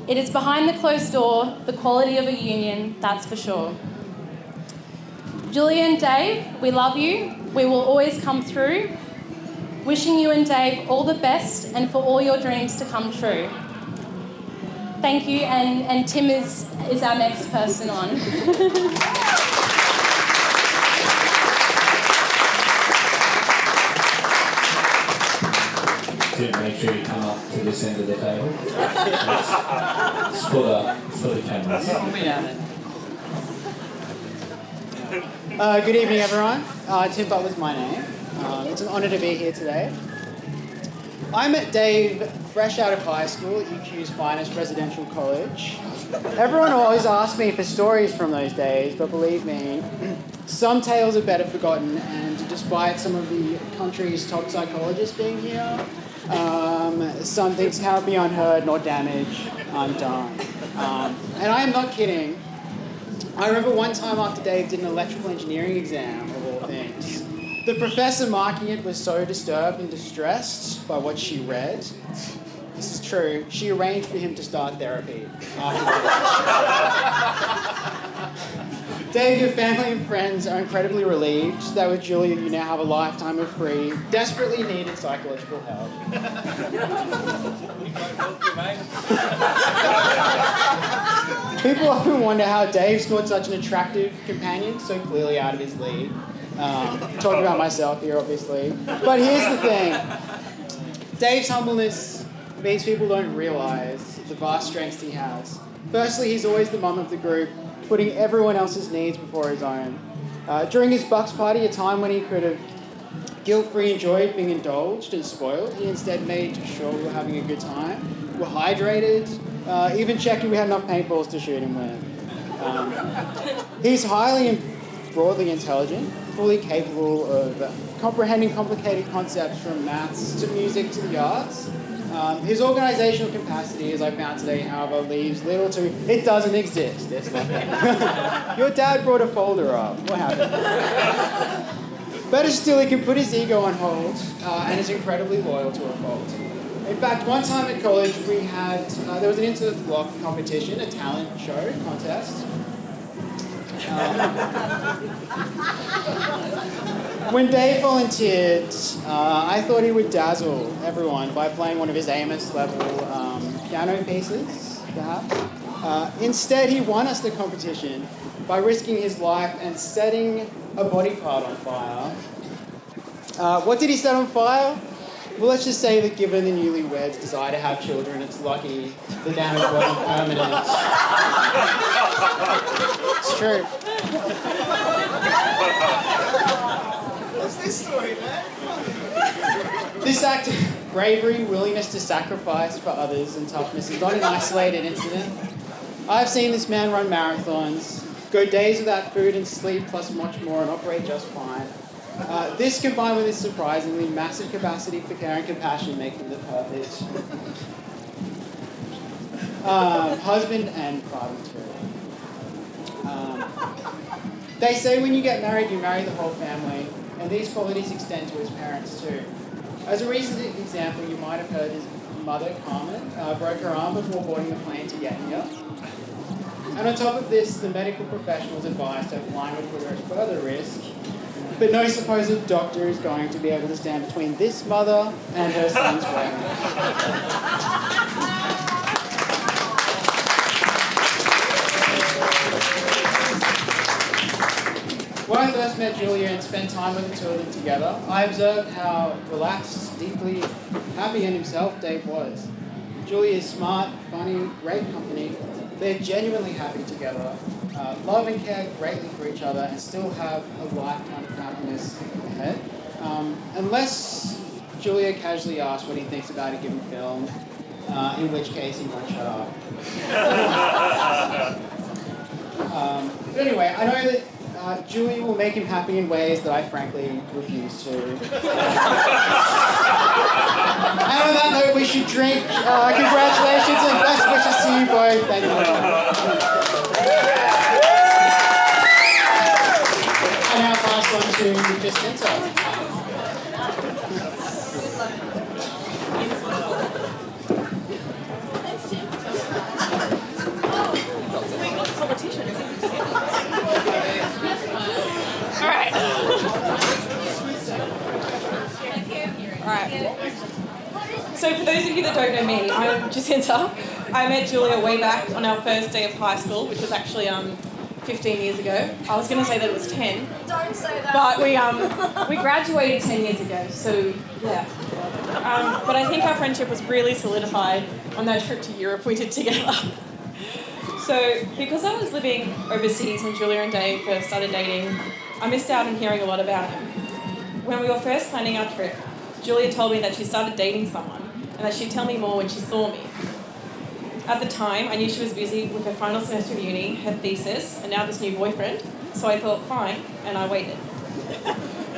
It is behind the closed door, the quality of a union, that's for sure. Julia and Dave, we love you. We will always come through. Wishing you and Dave all the best and for all your dreams to come true. Thank you, and Tim is our next person on. Tim, make sure you come up to this end of the table. It's for the cameras. Good evening, everyone. Tim Butler's my name. It's an honour to be here today. I met Dave fresh out of high school at UQ's finest residential college. Everyone always asks me for stories from those days, but believe me, some tales are better forgotten, and despite some of the country's top psychologists being here, some things cannot be unheard nor damage undone. And I am not kidding. I remember one time after Dave did an electrical engineering exam, of all things, the professor marking it was so disturbed and distressed by what she read. This is true. She arranged for him to start therapy afterwards. Dave, your family and friends are incredibly relieved that with Julia you now have a lifetime of free, desperately needed psychological help. People often wonder how Dave scored such an attractive companion so clearly out of his league. Talking about myself here, obviously. But here's the thing. Dave's humbleness means people don't realise the vast strengths he has. Firstly, he's always the mum of the group, putting everyone else's needs before his own. During his Bucks party, a time when he could have guilt-free enjoyed being indulged and spoiled, he instead made sure we were having a good time, we're hydrated, even checking we had enough paintballs to shoot him with. He's highly and broadly intelligent, fully capable of comprehending complicated concepts from maths to music to the arts. His organisational capacity, as I found today, however, leaves little to... It doesn't exist. It's not there. Your dad brought a folder up. What happened? Better still, he can put his ego on hold and is incredibly loyal to a fault. In fact, one time at college, we had... there was an inter-block competition, a talent show contest. When Dave volunteered, I thought he would dazzle everyone by playing one of his Amos level piano pieces, perhaps. Instead, he won us the competition by risking his life and setting a body part on fire. What did he set on fire? Well, let's just say that given the newlyweds' desire to have children, it's lucky the damage wasn't permanent. It's true. What's this story, man? This act of bravery, willingness to sacrifice for others, and toughness is not an isolated incident. I've seen this man run marathons, go days without food and sleep, plus much more, and operate just fine. This combined with his surprisingly massive capacity for care and compassion make him the perfect husband and father too. They say when you get married, you marry the whole family, and these qualities extend to his parents too. As a recent example, you might have heard his mother, Carmen, broke her arm before boarding the plane to get here. And on top of this, the medical professionals advised her flying would put her at further risk. But no supposed doctor is going to be able to stand between this mother and her son's wedding. When I first met Julia and spent time with the two of them together, I observed how relaxed, deeply happy in himself Dave was. Julia is smart, funny, great company. They're genuinely happy together, love and care greatly for each other, and still have a lifetime of happiness ahead. Unless Julia casually asks what he thinks about a given film, in which case he won't shut up. But anyway, I know that Julie will make him happy in ways that I frankly refuse to. And on that note, we should drink. Congratulations and best wishes to you both. Thank you. I now pass on to Jacinta. Alright. So for those of you that don't know me, I'm Jacinta. I met Julia way back on our first day of high school, which was actually 15 years ago. I was going to say that it was 10. Don't say that. But we graduated 10 years ago, so yeah. But I think our friendship was really solidified on that trip to Europe we did together. So because I was living overseas when Julia and Dave first started dating, I missed out on hearing a lot about him. When we were first planning our trip, Julia told me that she started dating someone and that she'd tell me more when she saw me. At the time, I knew she was busy with her final semester of uni, her thesis, and now this new boyfriend, so I thought, fine, and I waited.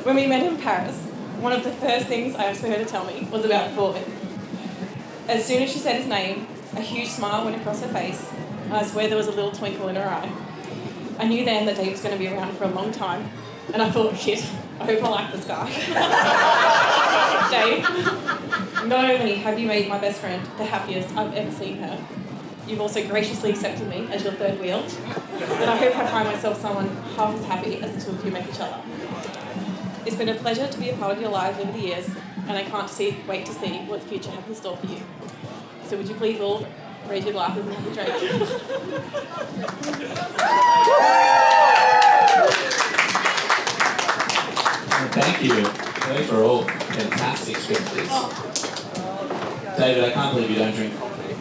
When we met in Paris, one of the first things I asked for her to tell me was about Boy. As soon as she said his name, a huge smile went across her face, and I swear there was a little twinkle in her eye. I knew then that Dave was going to be around for a long time, and I thought, shit, I hope I like this guy. Dave, not only have you made my best friend the happiest I've ever seen her, you've also graciously accepted me as your third wheel, and I hope I find myself someone half as happy as the two of you make each other. It's been a pleasure to be a part of your lives over the years, and I can't wait to see what the future has in store for you. So would you please all raise your glasses and have a drink? Thank you. Those were all fantastic speeches. David, I can't believe you don't drink coffee.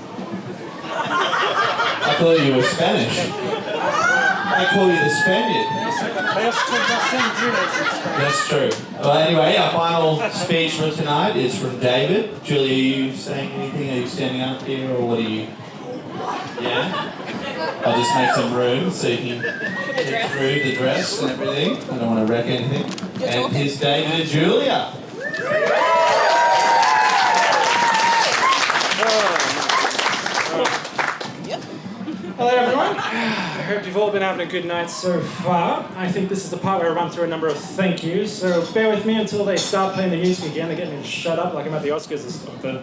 I thought you were Spanish. I call you the Spaniard. That's true. Well, anyway, our final speech for tonight is from David. Julie, are you saying anything? Are you standing up here, or what are you? Yeah? I'll just make some room so you can get through the dress and everything. I don't want to wreck anything. And here's David and Julia. Hello everyone. I hope you've all been having a good night so far. I think this is the part where I run through a number of thank yous, so bear with me until they start playing the music again. They get me to shut up like I'm at the Oscars or something.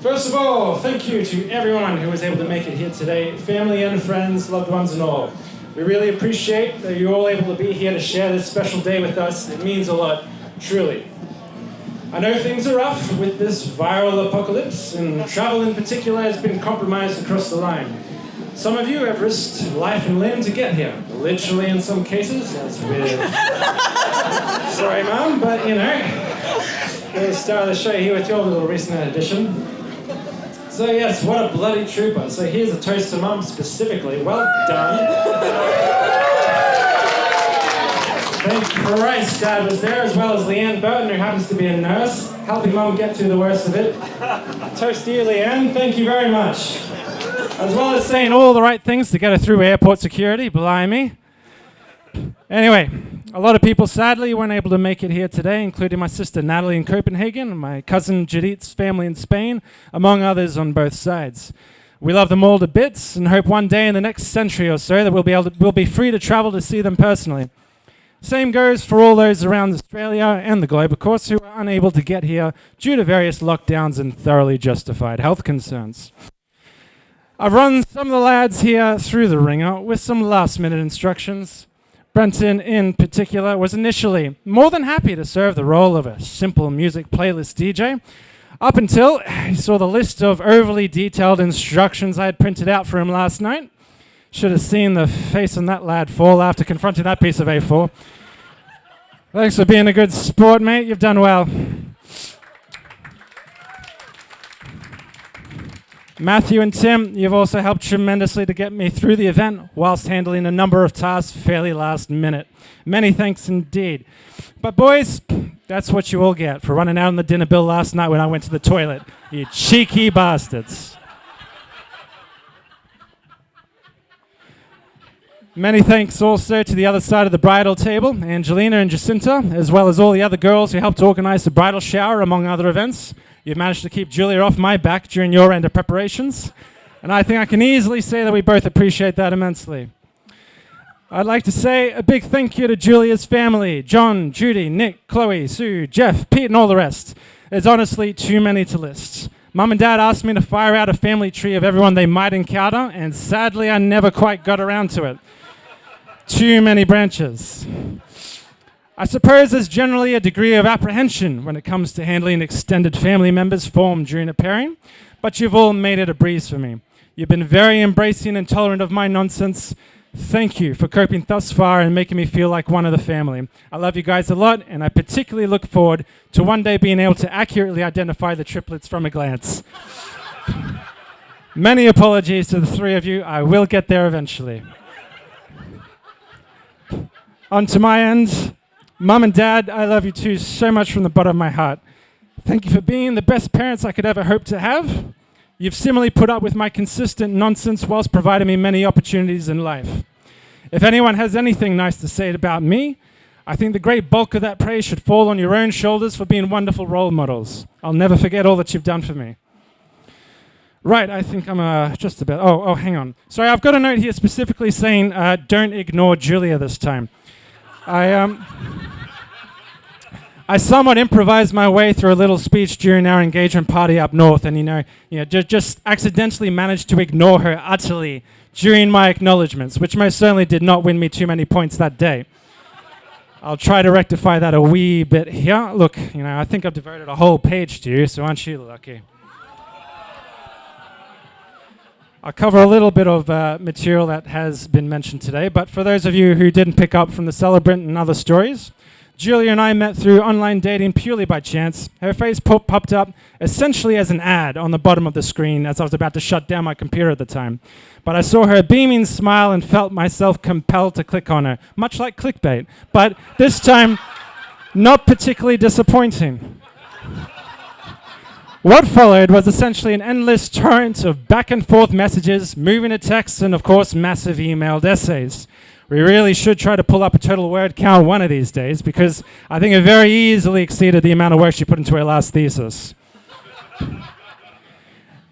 First of all, thank you to everyone who was able to make it here today, family and friends, loved ones and all. We really appreciate that you're all able to be here to share this special day with us. It means a lot, truly. I know things are rough with this viral apocalypse, and travel in particular has been compromised across the line. Some of you have risked life and limb to get here, literally in some cases, as with... Sorry, Mum, but you know, you're the star of the show here with your little recent addition. So yes, what a bloody trooper. So here's a toast to Mum specifically. Well done. Thank Christ Dad was there, as well as Leanne Burton, who happens to be a nurse, helping Mum get through the worst of it. Toast to you, Leanne. Thank you very much. As well as saying all the right things to get her through airport security, blimey. Anyway, a lot of people sadly weren't able to make it here today, including my sister Natalie in Copenhagen and my cousin Judith's family in Spain, among others on both sides. We love them all to bits and hope one day in the next century or so that we'll be free to travel to see them personally. Same goes for all those around Australia and the globe, of course, who are unable to get here due to various lockdowns and thoroughly justified health concerns. I've run some of the lads here through the ringer with some last-minute instructions. Brenton, in particular, was initially more than happy to serve the role of a simple music playlist DJ, up until he saw the list of overly detailed instructions I had printed out for him last night. Should have seen the face on that lad fall after confronting that piece of A4. Thanks for being a good sport, mate. You've done well. Matthew and Tim, you've also helped tremendously to get me through the event whilst handling a number of tasks fairly last minute. Many thanks indeed. But boys, that's what you all get for running out on the dinner bill last night when I went to the toilet. You cheeky bastards. Many thanks also to the other side of the bridal table, Angelina and Jacinta, as well as all the other girls who helped organise the bridal shower, among other events. You've managed to keep Julia off my back during your end of preparations, and I think I can easily say that we both appreciate that immensely. I'd like to say a big thank you to Julia's family, John, Judy, Nick, Chloe, Sue, Jeff, Pete, and all the rest. There's honestly too many to list. Mum and Dad asked me to fire out a family tree of everyone they might encounter, and sadly I never quite got around to it. Too many branches. I suppose there's generally a degree of apprehension when it comes to handling extended family members formed during a pairing, but you've all made it a breeze for me. You've been very embracing and tolerant of my nonsense. Thank you for coping thus far and making me feel like one of the family. I love you guys a lot, and I particularly look forward to one day being able to accurately identify the triplets from a glance. Many apologies to the three of you. I will get there eventually. On to my end. Mum and Dad, I love you too so much from the bottom of my heart. Thank you for being the best parents I could ever hope to have. You've similarly put up with my consistent nonsense whilst providing me many opportunities in life. If anyone has anything nice to say about me, I think the great bulk of that praise should fall on your own shoulders for being wonderful role models. I'll never forget all that you've done for me. Right, I think I'm just about... Oh, hang on. Sorry, I've got a note here specifically saying don't ignore Julia this time. I somewhat improvised my way through a little speech during our engagement party up north, and just accidentally managed to ignore her utterly during my acknowledgements, which most certainly did not win me too many points that day. I'll try to rectify that a wee bit here. Look, I think I've devoted a whole page to you, so aren't you lucky? I'll cover a little bit of material that has been mentioned today, but for those of you who didn't pick up from the celebrant and other stories, Julia and I met through online dating purely by chance. Her face popped up essentially as an ad on the bottom of the screen as I was about to shut down my computer at the time. But I saw her beaming smile and felt myself compelled to click on her, much like clickbait, but this time not particularly disappointing. What followed was essentially an endless torrent of back and forth messages, moving to texts, and of course massive emailed essays. We really should try to pull up a total word count one of these days, because I think it very easily exceeded the amount of work she put into her last thesis.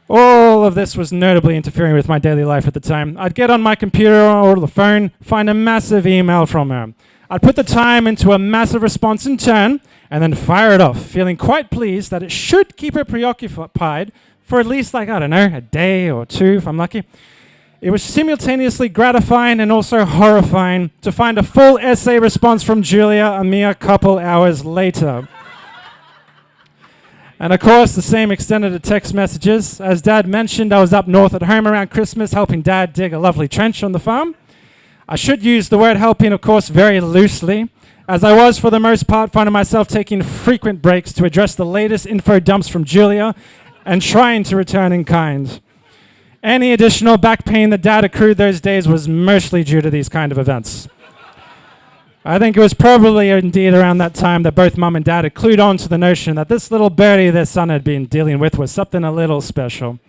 All of this was notably interfering with my daily life at the time. I'd get on my computer or the phone, find a massive email from her. I'd put the time into a massive response in turn, and then fire it off, feeling quite pleased that it should keep her preoccupied for at least, a day or two, if I'm lucky. It was simultaneously gratifying and also horrifying to find a full essay response from Julia a mere couple hours later. And of course, the same extended to text messages. As Dad mentioned, I was up north at home around Christmas helping Dad dig a lovely trench on the farm. I should use the word helping, of course, very loosely, as I was, for the most part, finding myself taking frequent breaks to address the latest info dumps from Julia and trying to return in kind. Any additional back pain that Dad accrued those days was mostly due to these kind of events. I think it was probably indeed around that time that both Mum and Dad had clued on to the notion that this little birdie their son had been dealing with was something a little special.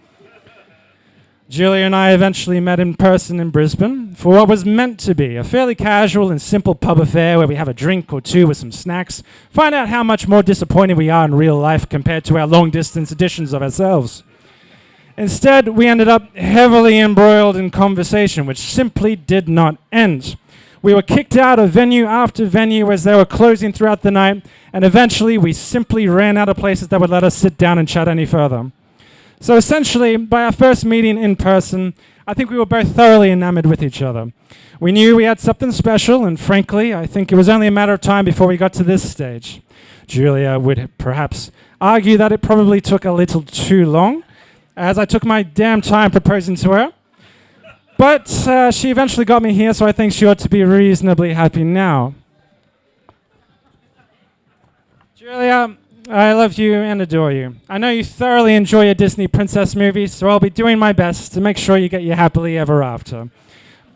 Julia and I eventually met in person in Brisbane for what was meant to be a fairly casual and simple pub affair where we have a drink or two with some snacks, find out how much more disappointed we are in real life compared to our long-distance editions of ourselves. Instead, we ended up heavily embroiled in conversation, which simply did not end. We were kicked out of venue after venue as they were closing throughout the night, and eventually we simply ran out of places that would let us sit down and chat any further. So essentially, by our first meeting in person, I think we were both thoroughly enamored with each other. We knew we had something special, and frankly, I think it was only a matter of time before we got to this stage. Julia would perhaps argue that it probably took a little too long, as I took my damn time proposing to her. But she eventually got me here, so I think she ought to be reasonably happy now. Julia, I love you and adore you. I know you thoroughly enjoy your Disney princess movies, so I'll be doing my best to make sure you get your happily ever after.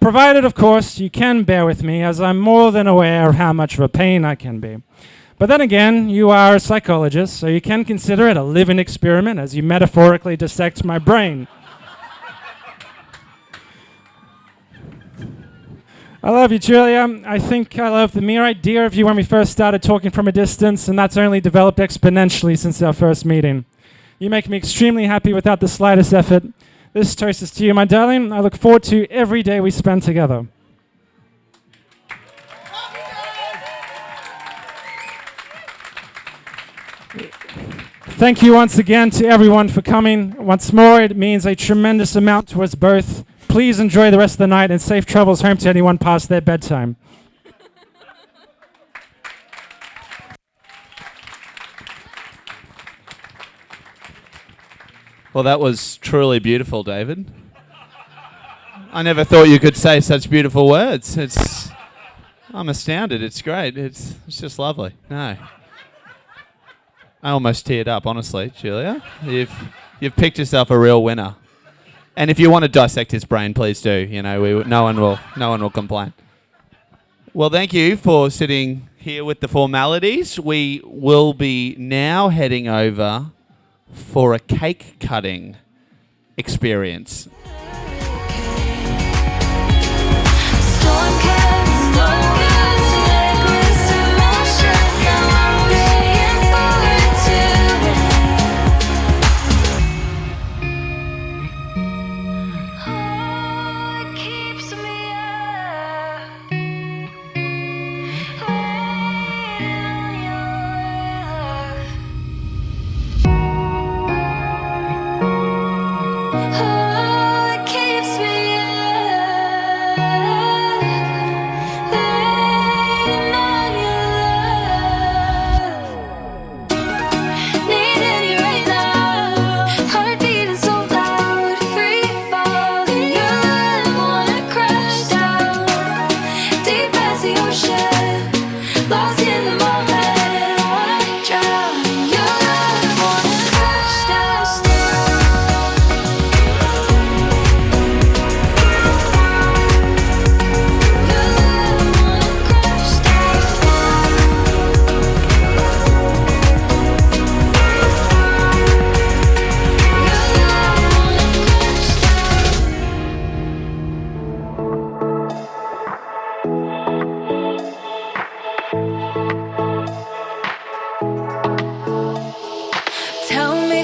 Provided, of course, you can bear with me, as I'm more than aware of how much of a pain I can be. But then again, you are a psychologist, so you can consider it a living experiment as you metaphorically dissect my brain. I love you, Julia. I think I love the mere idea of you when we first started talking from a distance, and that's only developed exponentially since our first meeting. You make me extremely happy without the slightest effort. This toast is to you, my darling. I look forward to every day we spend together. Thank you once again to everyone for coming. Once more, it means a tremendous amount to us both. Please enjoy the rest of the night and safe travels home to anyone past their bedtime. Well, that was truly beautiful, David. I never thought you could say such beautiful words. I'm astounded. It's great. It's just lovely. No. I almost teared up, honestly, Julia. You've picked yourself a real winner. And if you want to dissect his brain, please do. You know, no one will complain. Well, thank you for sitting here with the formalities. We will be now heading over for a cake cutting experience.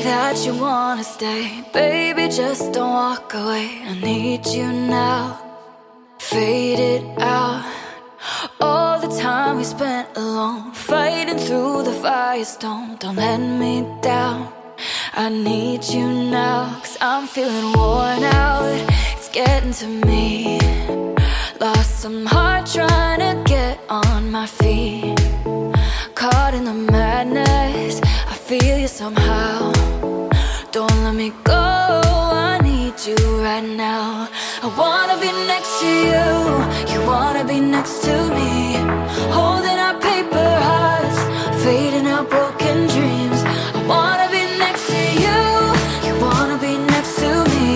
that you wanna stay. Baby, just don't walk away. I need you now. Fade it out. All the time we spent alone, fighting through the firestorm. Don't let me down. I need you now, 'cause I'm feeling worn out. It's getting to me. Lost some heart trying to get on my feet. Caught in the madness, I feel you somehow. Don't let me go, I need you right now. I wanna be next to you, you wanna be next to me. Holding our paper hearts, fading out broken dreams. I wanna be next to you, you wanna be next to me.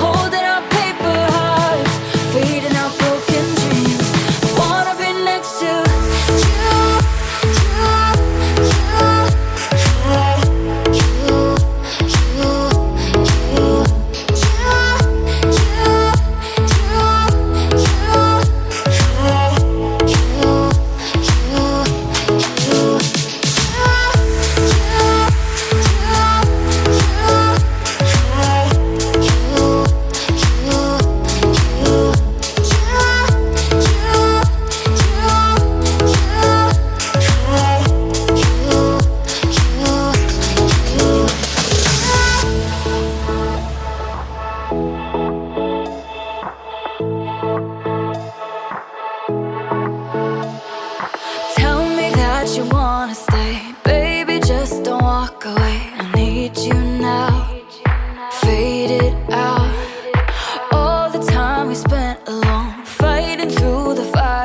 Holding our paper hearts, fading out broken dreams. I wanna be next to you.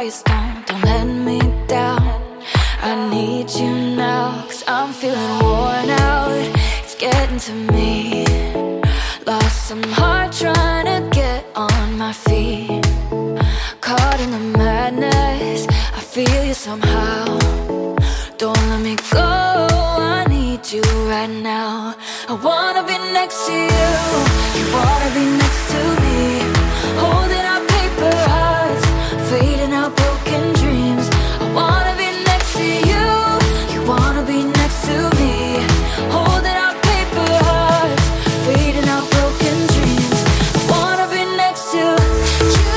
please don't let me down. I need you now, 'cause I'm feeling worn out. It's getting to me. Lost some heart trying to get on my feet. Caught in the madness, I feel you somehow. Don't let me go, I need you right now. I wanna be next to you, you wanna be next to me. Holding our paper hearts, fading our broken dreams. I wanna be next to you, you wanna be next to me. Holding our paper hearts, fading our broken dreams. I wanna be next to you.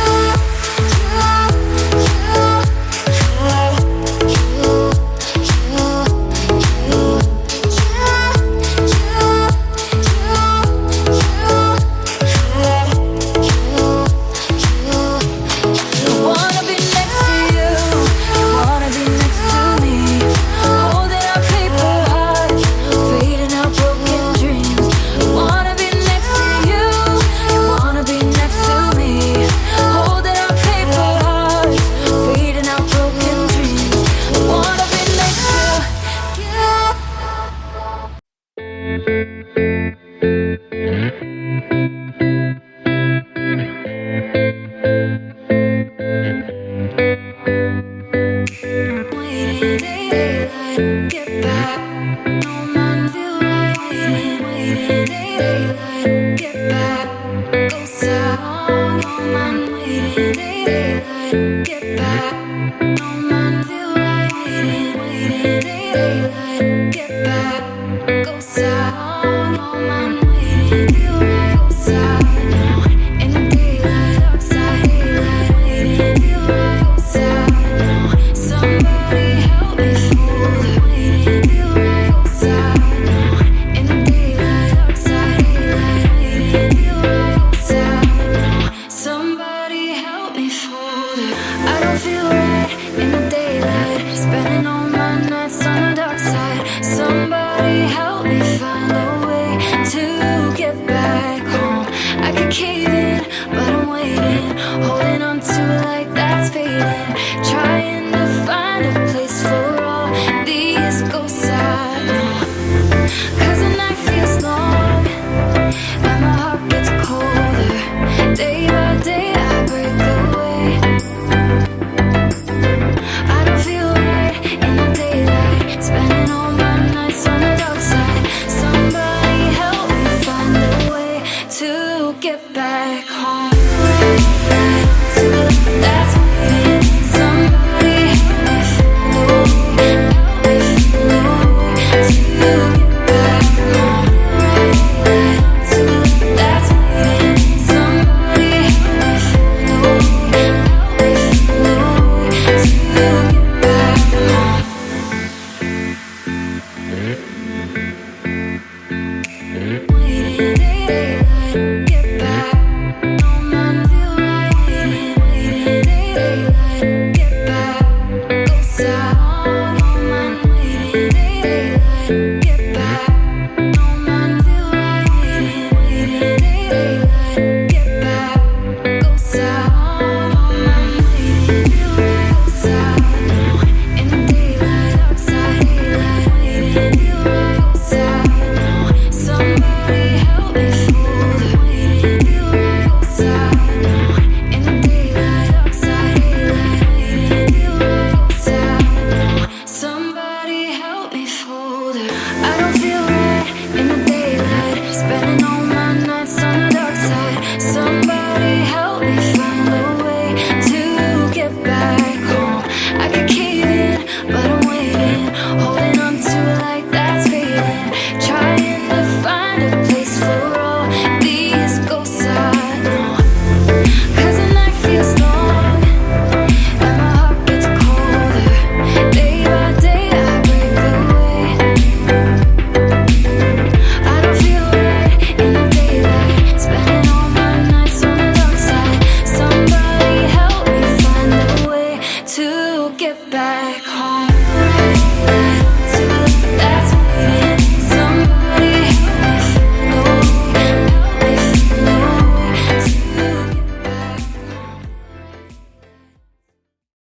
Holding on to a light that's fading, trying